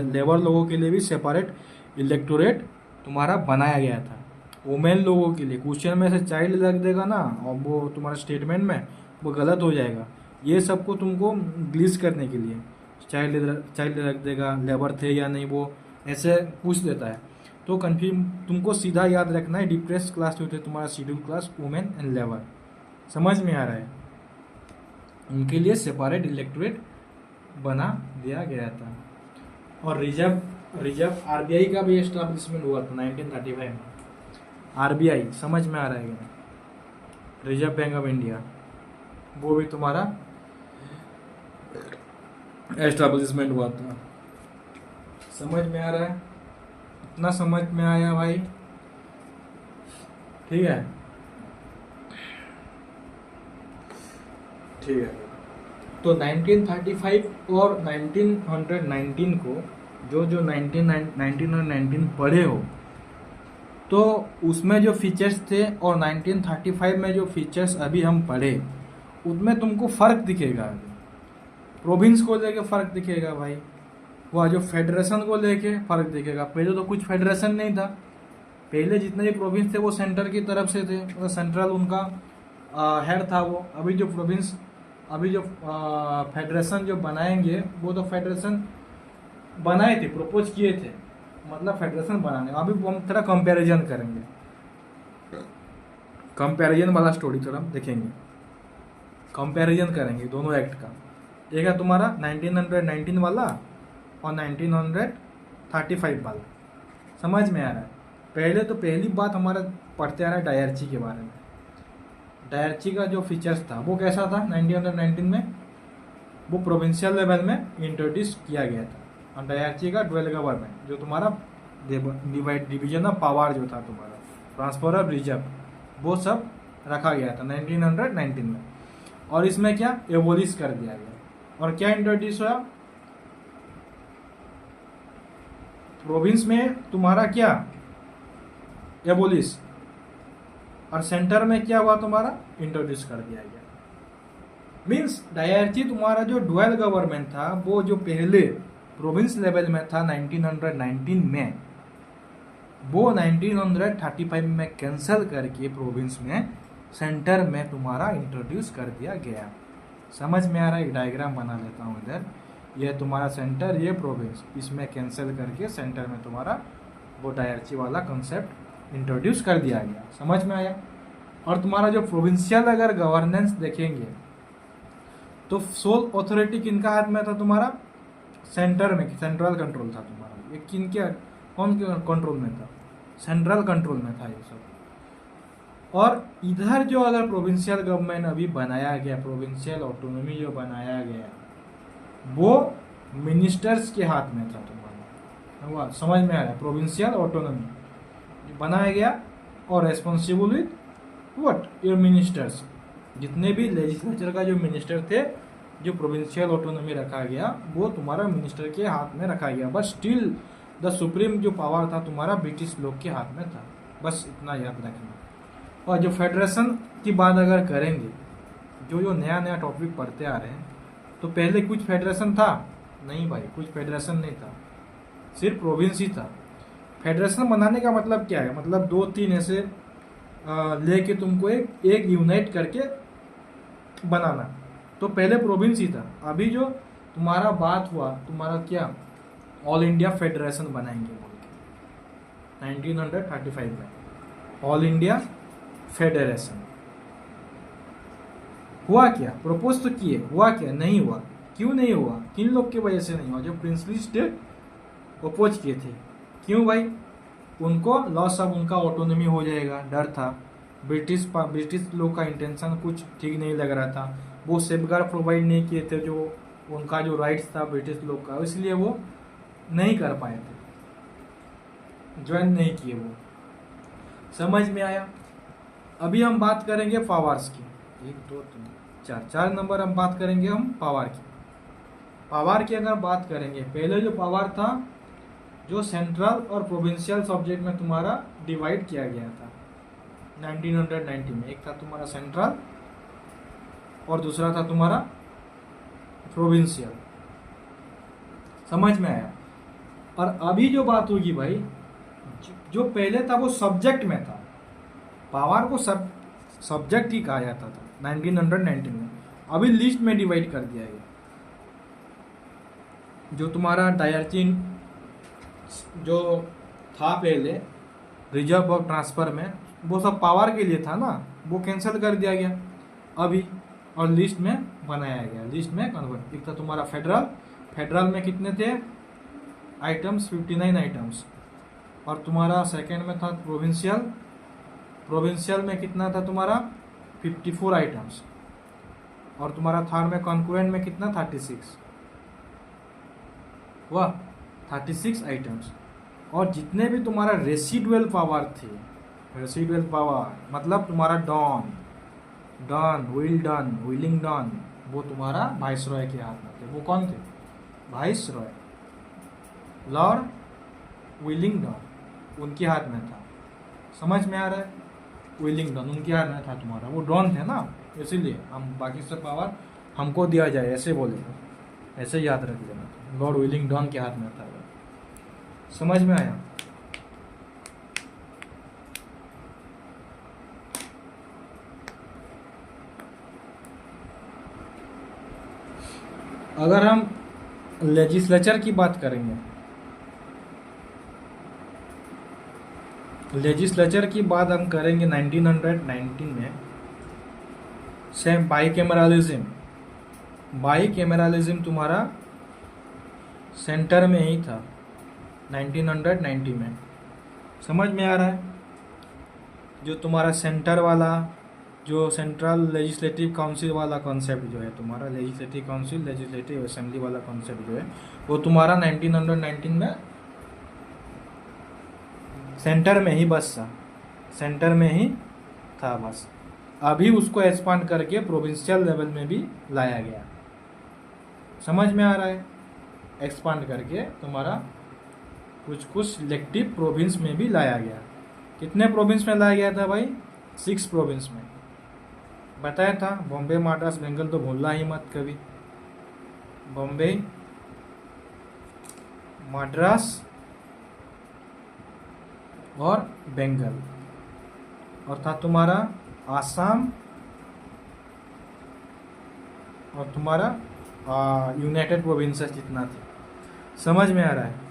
[SPEAKER 1] लेबर लोगों के लिए भी सेपरेट इलेक्टोरेट तुम्हारा बनाया गया था। वुमेन लोगों के लिए क्वेश्चन में से चाइल्ड लग देगा ना, और वो तुम्हारा स्टेटमेंट में वो गलत हो जाएगा। ये सबको तुमको ग्लिच करने के लिए चाइल्ड रख देगा, लेबर थे या नहीं वो ऐसे पूछ देता है। तो कंफ्यूज, तुमको सीधा याद रखना है डिप्रेस क्लास जो थे तुम्हारा schedule class, women and labour. समझ में आ रहा है? उनके लिए सेपरेट इलेक्टोरेट बना दिया गया था। और रिजर्व आरबीआई का भी एस्टैब्लिशमेंट हुआ था 1935 में। आरबीआई समझ में आ रहा है कि नहीं? रिजर्व बैंक ऑफ इंडिया, वो भी तुम्हारा एस्टैब्लिशमेंट हुआ था। समझ में आ रहा है? इतना समझ में आया भाई? ठीक है, ठीक है। तो 1935 और 1919 को जो 1919 पढ़े हो तो उसमें जो फीचर्स थे और 1935 में जो फीचर्स अभी हम पढ़े उसमें तुमको फ़र्क दिखेगा। प्रोविंस को लेके फ़र्क दिखेगा भाई, वह जो फेडरेशन को लेके फ़र्क दिखेगा। पहले तो कुछ फेडरेशन नहीं था, पहले जितने भी प्रोविंस थे वो सेंटर की तरफ से थे, मतलब सेंट्रल उनका हेड था वो। अभी जो प्रोविंस, अभी जो फेडरेशन जो बनाएंगे वो तो फेडरेशन बनाए थे, प्रपोज किए थे, मतलब फेडरेशन बनाने। अभी हम थोड़ा कंपैरिजन करेंगे, कंपैरिजन वाला स्टोरी थोड़ा देखेंगे, कंपैरिजन करेंगे दोनों एक्ट का। एक है तुम्हारा 1919 वाला और 1935 वाला। समझ में आ रहा है? पहले तो पहली बात हमारा पढ़ते आ रहा है डायरची के बारे में। डायरची का जो फीचर्स था वो कैसा था 1919 में? वो प्रोविंशियल लेवल में इंट्रोड्यूस किया गया था। और डायरची का ड्वेल गवर्नमेंट, जो तुम्हारा डिवीजन ऑफ पावर जो था तुम्हारा, ट्रांसफर ऑफ रिजर्व, वो सब रखा गया था 1919 में। और इसमें क्या एबोलिश कर दिया गया। और क्या इंट्रोड्यूस हुआ? प्रोविंस में तुम्हारा क्या एबोलिश, और सेंटर में क्या हुआ तुम्हारा इंट्रोड्यूस कर दिया गया। मीन्स डायरची तुम्हारा जो ड्वेल गवर्नमेंट था वो जो पहले प्रोविंस लेवल में था 1919 में, वो 1935 में कैंसिल करके प्रोविंस में सेंटर में तुम्हारा इंट्रोड्यूस कर दिया गया। समझ में आ रहा है? एक डायग्राम बना लेता हूँ इधर, ये तुम्हारा सेंटर, ये प्रोविंस, इसमें कैंसिल करके सेंटर में तुम्हारा वो डायरची वाला कंसेप्ट इंट्रोड्यूस कर दिया गया। समझ में आया? और तुम्हारा जो प्रोविंशियल अगर गवर्नेंस देखेंगे तो सोल अथॉरिटी किनका हाथ में था तुम्हारा? सेंटर में, सेंट्रल कंट्रोल था तुम्हारा। ये किन के, कौन के कंट्रोल में था? सेंट्रल कंट्रोल में था ये सब। और इधर जो अगर प्रोविंशियल गवर्नमेंट अभी बनाया गया, प्रोविंशियल ऑटोनॉमी जो बनाया गया, वो मिनिस्टर्स के हाथ में था तुम्हारा। हुआ, समझ में आ रहा है, प्रोविंशियल ऑटोनॉमी बनाया गया और responsible with what your ministers, जितने भी लेजिस्लेचर का जो मिनिस्टर थे, जो प्रोविंशियल ऑटोनॉमी रखा गया वो तुम्हारा मिनिस्टर के हाथ में रखा गया, बट स्टिल द सुप्रीम जो पावर था तुम्हारा ब्रिटिश लोग के हाथ में था, बस इतना याद रखना। और जो फेडरेशन की बात अगर करेंगे, जो नया नया टॉपिक पढ़ते आ रहे हैं, तो पहले कुछ फेडरेशन था नहीं भाई, कुछ फेडरेशन नहीं था, सिर्फ प्रोविंस ही था। फेडरेशन बनाने का मतलब क्या है, मतलब दो तीन ऐसे लेके तुमको एक यूनाइट करके बनाना, तो पहले प्रोविंस ही था। अभी जो तुम्हारा बात हुआ, तुम्हारा क्या ऑल इंडिया फेडरेशन बनाएंगे बोल के 1935 में ऑल इंडिया फेडरेशन हुआ क्या, प्रपोज तो किए, हुआ क्या, नहीं हुआ। क्यों नहीं हुआ, किन लोग की वजह से नहीं हुआ, जो प्रिंसली स्टेट अपोज किए थे। क्यों भाई, उनको लॉस ऑफ उनका ऑटोनॉमी हो जाएगा, डर था। ब्रिटिश लोग का इंटेंशन कुछ ठीक नहीं लग रहा था, वो सेफगार्ड प्रोवाइड नहीं किए थे, जो उनका जो राइट्स था ब्रिटिश लोग का, इसलिए वो नहीं कर पाए थे, ज्वाइन नहीं किए वो। समझ में आया। अभी हम बात करेंगे पावर्स की, 1 2 3 4 नंबर हम बात करेंगे हम पावर की। पावर की अगर बात करेंगे, पहले जो पावर था, जो सेंट्रल और प्रोविंशियल सब्जेक्ट में तुम्हारा डिवाइड किया गया था 1990 में, एक था तुम्हारा सेंट्रल और दूसरा था तुम्हारा प्रोविंशियल। समझ में आया। और अभी जो बात होगी भाई, जो पहले था वो सब्जेक्ट में था, पावर को सब्जेक्ट ही कहा जाता था 1990 में, अभी लिस्ट में डिवाइड कर दिया गया। जो तुम्हारा डायरेक्टिंग जो था पहले रिजर्व ऑफ ट्रांसफर में, वो सब पावर के लिए था ना, वो कैंसिल कर दिया गया अभी, और लिस्ट में बनाया गया, लिस्ट में कन्वर्ट। एक था तुम्हारा फेडरल में कितने थे आइटम्स, 59 आइटम्स, और तुम्हारा सेकेंड में था प्रोविंशियल में कितना था तुम्हारा 54 आइटम्स, और तुम्हारा थर्ड में कॉन्करेंट में कितना 36, वह 36 आइटम्स। और जितने भी तुम्हारा रेसिडुअल पावर थे, रेसिडुअल पावर मतलब तुम्हारा व्हीलिंग डॉन, वो तुम्हारा वाइसरॉय के हाथ में थे। वो कौन थे, वाइसरॉय लॉर्ड व्हीलिंगडन, उनके हाथ में था। समझ में आ रहा है, व्हीलिंगडन उनके हाथ में था तुम्हारा, वो डॉन थे ना, इसीलिए हम बाकी सब पावर हमको दिया जाए ऐसे बोले, ऐसे याद रख लेना, लॉर्ड व्हीलिंगडन के हाथ में था। समझ में आया। अगर हम लेजिस्लेचर की बात करेंगे, लेजिस्लेचर की बात हम करेंगे 1919 में, सेम बाईकैमरालिज्म तुम्हारा सेंटर में ही था 1990 में। समझ में आ रहा है। जो तुम्हारा सेंटर वाला, जो सेंट्रल लेजिस्लेटिव काउंसिल वाला कॉन्सेप्ट जो है तुम्हारा, लेजिस्लेटिव काउंसिल लेजिस्लेटिव असेंबली वाला कॉन्सेप्ट जो है, वो तुम्हारा 1919 में सेंटर में ही बस था, सेंटर में ही था बस। अभी उसको एक्सपांड करके प्रोविंशियल लेवल में भी लाया गया। समझ में आ रहा है, एक्सपांड करके तुम्हारा कुछ सिलेक्टिव प्रोविंस में भी लाया गया। कितने प्रोविंस में लाया गया था भाई, 6 प्रोविंस में बताया था। बॉम्बे, मद्रास, बंगाल तो भूलना ही मत कभी। बॉम्बे, मद्रास और बंगाल, और था तुम्हारा आसाम और तुम्हारा यूनाइटेड प्रोविंसेस जितना थे। समझ में आ रहा है।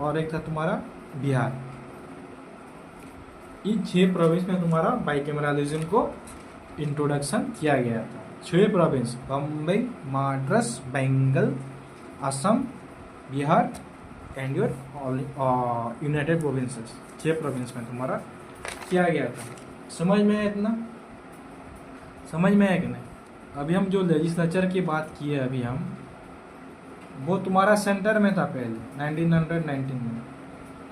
[SPEAKER 1] और एक था तुम्हारा बिहार। इन 6 प्रोविंस में तुम्हारा बाइकैमरालिज्म को इंट्रोडक्शन किया गया था। 6 province, Bombay, Madras, Bengal, Assam, Bihar and your United Provinces, 6 province में तुम्हारा किया गया था। समझ में है इतना, समझ में है कि नहीं। अभी हम जो लेजिस्लेचर की बात की है, अभी हम वो तुम्हारा सेंटर में था पहले 1919 में,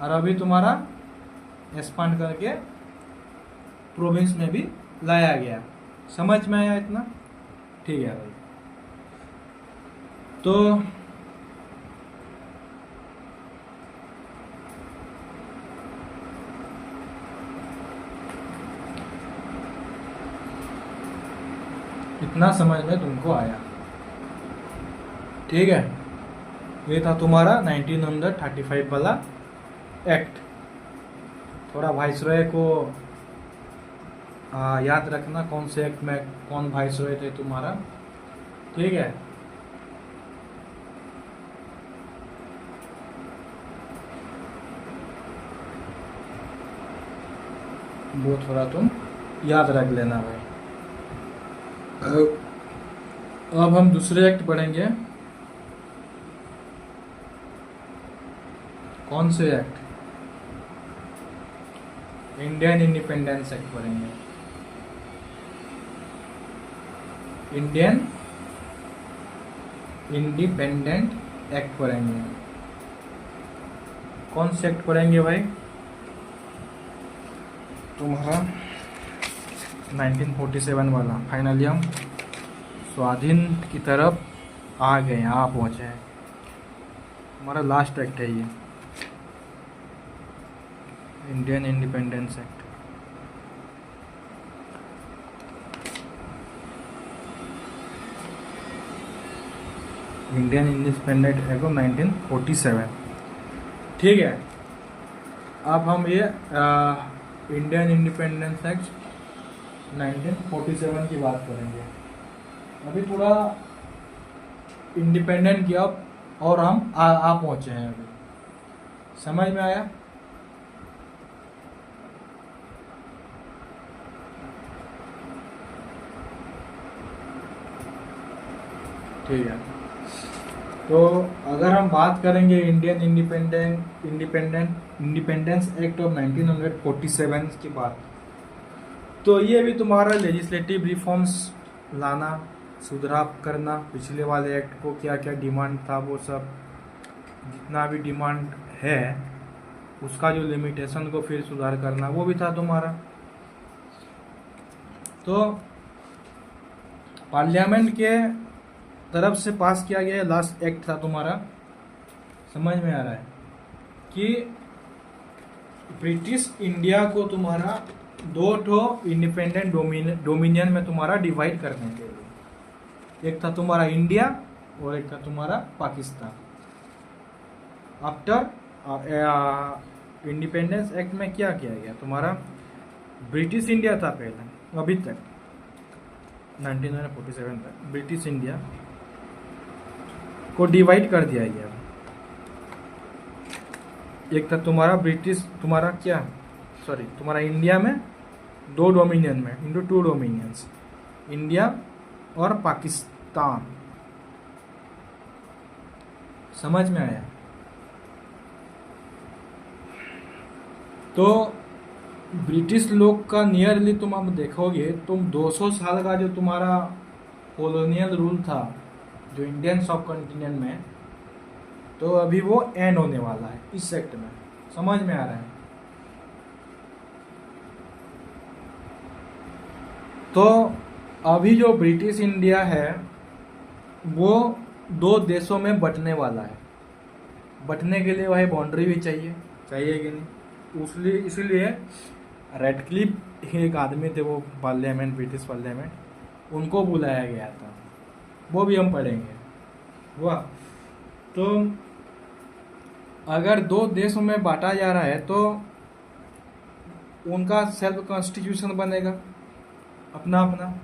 [SPEAKER 1] और अभी तुम्हारा एक्सपांड करके प्रोविंस में भी लाया गया। समझ में आया इतना? ठीक है भाई। तो इतना समझ में तुमको आया? ठीक है, ये था तुम्हारा 1935 वाला एक्ट। थोड़ा वाइसरॉय को याद रखना, कौन से एक्ट में कौन वाइसरॉय थे तुम्हारा। ठीक है, वो थोड़ा तुम याद रख लेना भाई। अब हम दूसरे एक्ट पढ़ेंगे। कौन से एक्ट? इंडियन इंडिपेंडेंस एक्ट पढ़ेंगे। इंडियन इंडिपेंडेंट एक्ट पढ़ेंगे। कौन से एक्ट पढ़ेंगे भाई? तुम्हारा 1947 वाला। फाइनली हम स्वाधीन की तरफ आ गए हैं, आ पहुँचे हैं। हमारा लास्ट एक्ट है ये, Indian independence act. Indian independent act 1947। ठीक है, अब हम ये इंडियन इंडिपेंडेंस एक्ट 1947 की बात करेंगे। अभी थोड़ा इंडिपेंडेंट की अब और हम आ पहुँचे हैं अभी। समझ में आया? ठीक है, तो अगर हम बात करेंगे इंडियन इंडिपेंडेंस एक्ट ऑफ 1947 की बात, तो ये भी तुम्हारा लेजिस्लेटिव रिफॉर्म्स लाना, सुधार करना, पिछले वाले एक्ट को क्या क्या डिमांड था वो सब, जितना भी डिमांड है उसका जो लिमिटेशन को फिर सुधार करना, वो भी था तुम्हारा। तो पार्लियामेंट के तरफ से पास किया गया लास्ट एक्ट था तुम्हारा। समझ में आ रहा है कि ब्रिटिश इंडिया को तुम्हारा दो ठो इंडिपेंडेंट डोमिनियन में तुम्हारा डिवाइड करने के लिए। एक था तुम्हारा इंडिया और एक था तुम्हारा पाकिस्तान। आफ्टर इंडिपेंडेंस एक्ट में क्या किया गया तुम्हारा? ब्रिटिश इंडिया था पहले, अभी तक 1947 तक ब्रिटिश इंडिया को डिवाइड कर दिया गया। एक था तुम्हारा ब्रिटिश, तुम्हारा क्या, सॉरी, तुम्हारा इंडिया में दो डोमिनियन में, इंटू टू डोमिनियंस, इंडिया और पाकिस्तान। समझ में आया? तो ब्रिटिश लोग का नियरली तुम अब देखोगे, तुम 200 साल का जो तुम्हारा कॉलोनियल रूल था जो इंडियन सब कॉन्टिनेंट में, तो अभी वो एंड होने वाला है इस सेक्ट में। समझ में आ रहा है? तो अभी जो ब्रिटिश इंडिया है वो दो देशों में बंटने वाला है। बंटने के लिए भाई बाउंड्री भी चाहिए कि नहीं? इसलिए रेडक्लिफ एक आदमी थे, वो पार्लियामेंट, ब्रिटिश पार्लियामेंट, उनको बुलाया गया था। वो भी हम पढ़ेंगे। हुआ तो अगर दो देशों में बांटा जा रहा है तो उनका सेल्फ कॉन्स्टिट्यूशन बनेगा अपना अपना।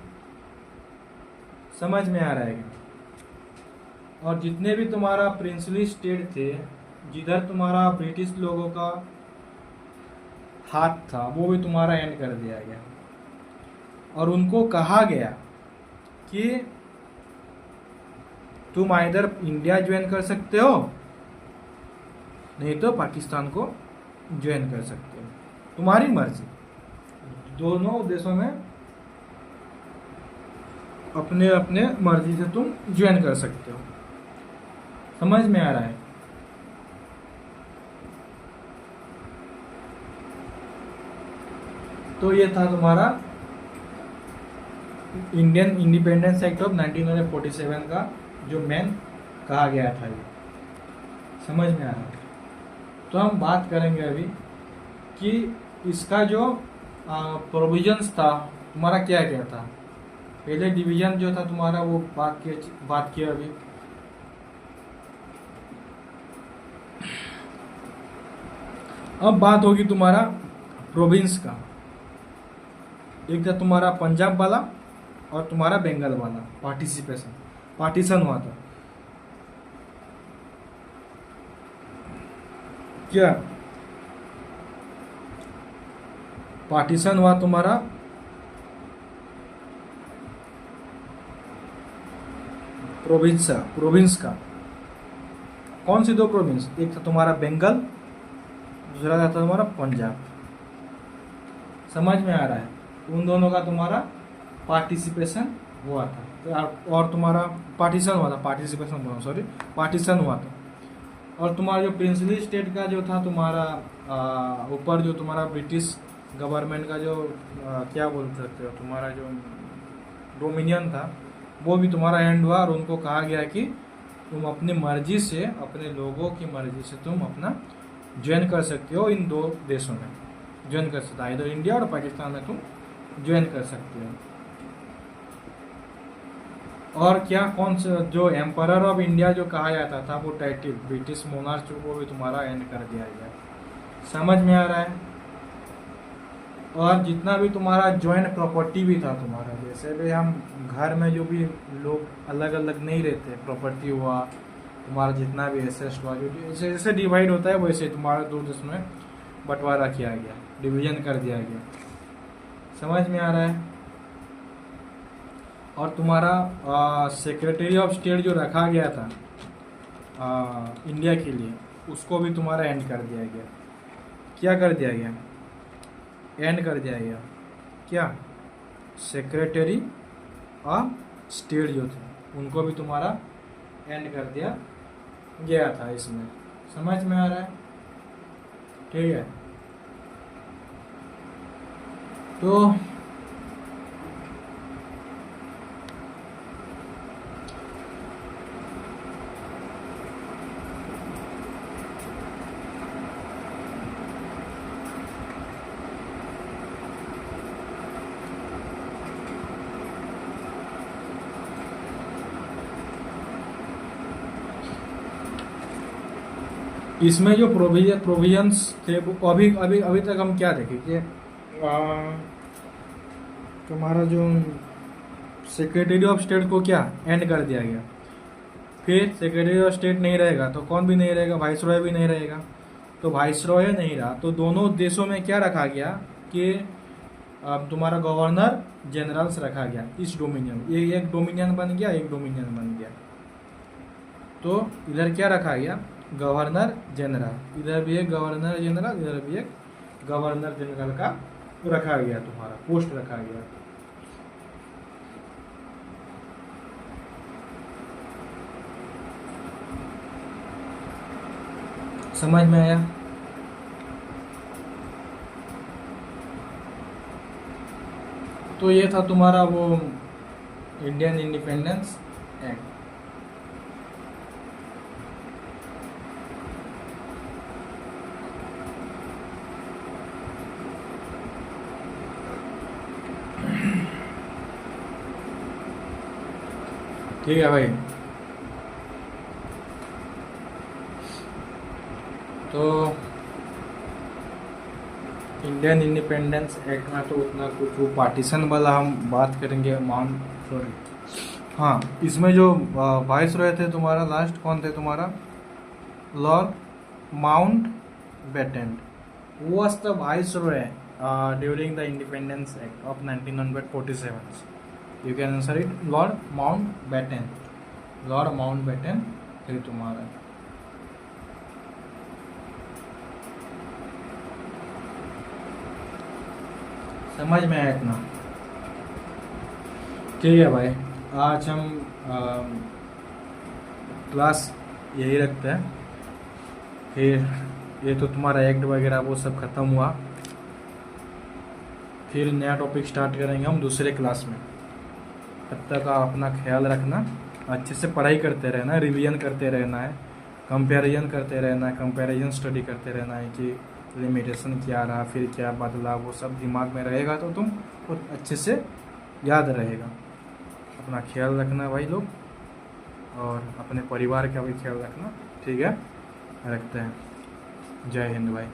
[SPEAKER 1] समझ में आ रहा है क्या? और जितने भी तुम्हारा प्रिंसली स्टेट थे जिधर तुम्हारा ब्रिटिश लोगों का हाथ था, वो भी तुम्हारा एंड कर दिया गया। और उनको कहा गया कि तुम आइदर इंडिया ज्वाइन कर सकते हो, नहीं तो पाकिस्तान को ज्वाइन कर सकते हो, तुम्हारी मर्जी। दोनों देशों में अपने अपने मर्जी से तुम ज्वाइन कर सकते हो। समझ में आ रहा है? तो ये था तुम्हारा इंडियन इंडिपेंडेंस एक्ट ऑफ 1947 का जो मेन कहा गया था, ये समझ में आ रहा है? तो हम बात करेंगे अभी कि इसका जो प्रोविजंस था तुम्हारा क्या क्या था। पहले डिवीजन जो था तुम्हारा वो बात किया अभी। अब बात होगी तुम्हारा प्रोविंस का। एक था तुम्हारा पंजाब वाला और तुम्हारा बंगाल वाला पार्टीशन हुआ था। क्या पार्टीशन हुआ तुम्हारा प्रोविंस का। कौन सी दो प्रोविंस? एक था तुम्हारा बंगाल, दूसरा था तुम्हारा पंजाब। समझ में आ रहा है? उन दोनों का तुम्हारा पार्टिसिपेशन हुआ था और तुम्हारा पार्टीशन हुआ था, पार्टीशन हुआ था। और तुम्हारा जो प्रिंसली स्टेट का जो था तुम्हारा ऊपर जो तुम्हारा ब्रिटिश गवर्नमेंट का जो क्या बोल सकते हो तुम्हारा जो डोमिनियन था वो भी तुम्हारा एंड हुआ और उनको कहा गया कि तुम अपनी मर्जी से, अपने लोगों की मर्जी से तुम अपना ज्वाइन कर सकते हो, इन दो देशों में ज्वाइन कर सकते हो, इधर इंडिया और पाकिस्तान में तुम ज्वाइन कर सकते हो। और क्या कौन सा जो एम्परर ऑफ इंडिया जो कहा जाता था वो टाइटिल ब्रिटिश मोनार्च को भी तुम्हारा एंड कर दिया गया। समझ में आ रहा है? और जितना भी तुम्हारा जॉइंट प्रॉपर्टी भी था तुम्हारा, जैसे भी हम घर में जो भी लोग अलग अलग नहीं रहते, प्रॉपर्टी हुआ तुम्हारा जितना भी एसेट हुआ, जो जैसे जैसे डिवाइड होता है वैसे तुम्हारा दो देश में बंटवारा किया गया, डिवीजन कर दिया गया। समझ में आ रहा है? और तुम्हारा सेक्रेटरी ऑफ स्टेट जो रखा गया था इंडिया के लिए, उसको भी तुम्हारा एंड कर दिया गया। क्या कर दिया गया? एंड कर दिया गया। क्या? सेक्रेटरी ऑफ स्टेट जो थे उनको भी तुम्हारा एंड कर दिया गया था इसमें। समझ में आ रहा है? ठीक है। तो इसमें जो प्रोविजंस थे वो अभी अभी अभी तक हम क्या देखें कि तुम्हारा जो सेक्रेटरी ऑफ स्टेट को क्या एंड कर दिया गया। फिर सेक्रेटरी ऑफ स्टेट नहीं रहेगा तो कौन भी नहीं रहेगा? वाइसरॉय भी नहीं रहेगा। तो वाइसरॉय नहीं रहा तो दोनों देशों में क्या रखा गया कि अब तुम्हारा गवर्नर जनरल्स रखा गया इस डोमिनियन। ये एक डोमिनियन बन गया, एक डोमिनियन बन गया। तो इधर क्या रखा गया? Governor general. इधर भी एक गवर्नर जनरल, इधर भी एक गवर्नर जनरल का रखा गया, तुम्हारा पोस्ट रखा गया। समझ में आया? तो ये था तुम्हारा वो इंडियन इंडिपेंडेंस एक्ट। ठीक है भाई। तो इंडियन इंडिपेंडेंस एक्ट में तो उतना कुछ, वो पार्टीशन वाला हम बात करेंगे हाँ, इसमें जो वाइस रॉय थे तुम्हारा, लास्ट कौन थे तुम्हारा? Lord Mountbatten was the viceroy during the Independence Act of 1947. You can answer it. Lord Mountbatten. Lord Mountbatten थे तुम्हारा। समझ में आया इतना? ठीक है भाई। आज हम क्लास यही रखते हैं। फिर ये तो तुम्हारा एक्ट वगैरह वो सब ख़त्म हुआ। फिर नया टॉपिक स्टार्ट करेंगे हम दूसरे क्लास में। तब तक आप अपना ख्याल रखना, अच्छे से पढ़ाई करते रहना, रिवीजन करते रहना है, कंपैरिजन करते रहना है, कंपैरिजन स्टडी करते रहना है कि लिमिटेशन क्या रहा, फिर क्या बदला, वो सब दिमाग में रहेगा तो तुम वो अच्छे से याद रहेगा। अपना ख्याल रखना भाई लोग, और अपने परिवार का भी ख्याल रखना। ठीक है, रखते हैं। जय हिंद भाई।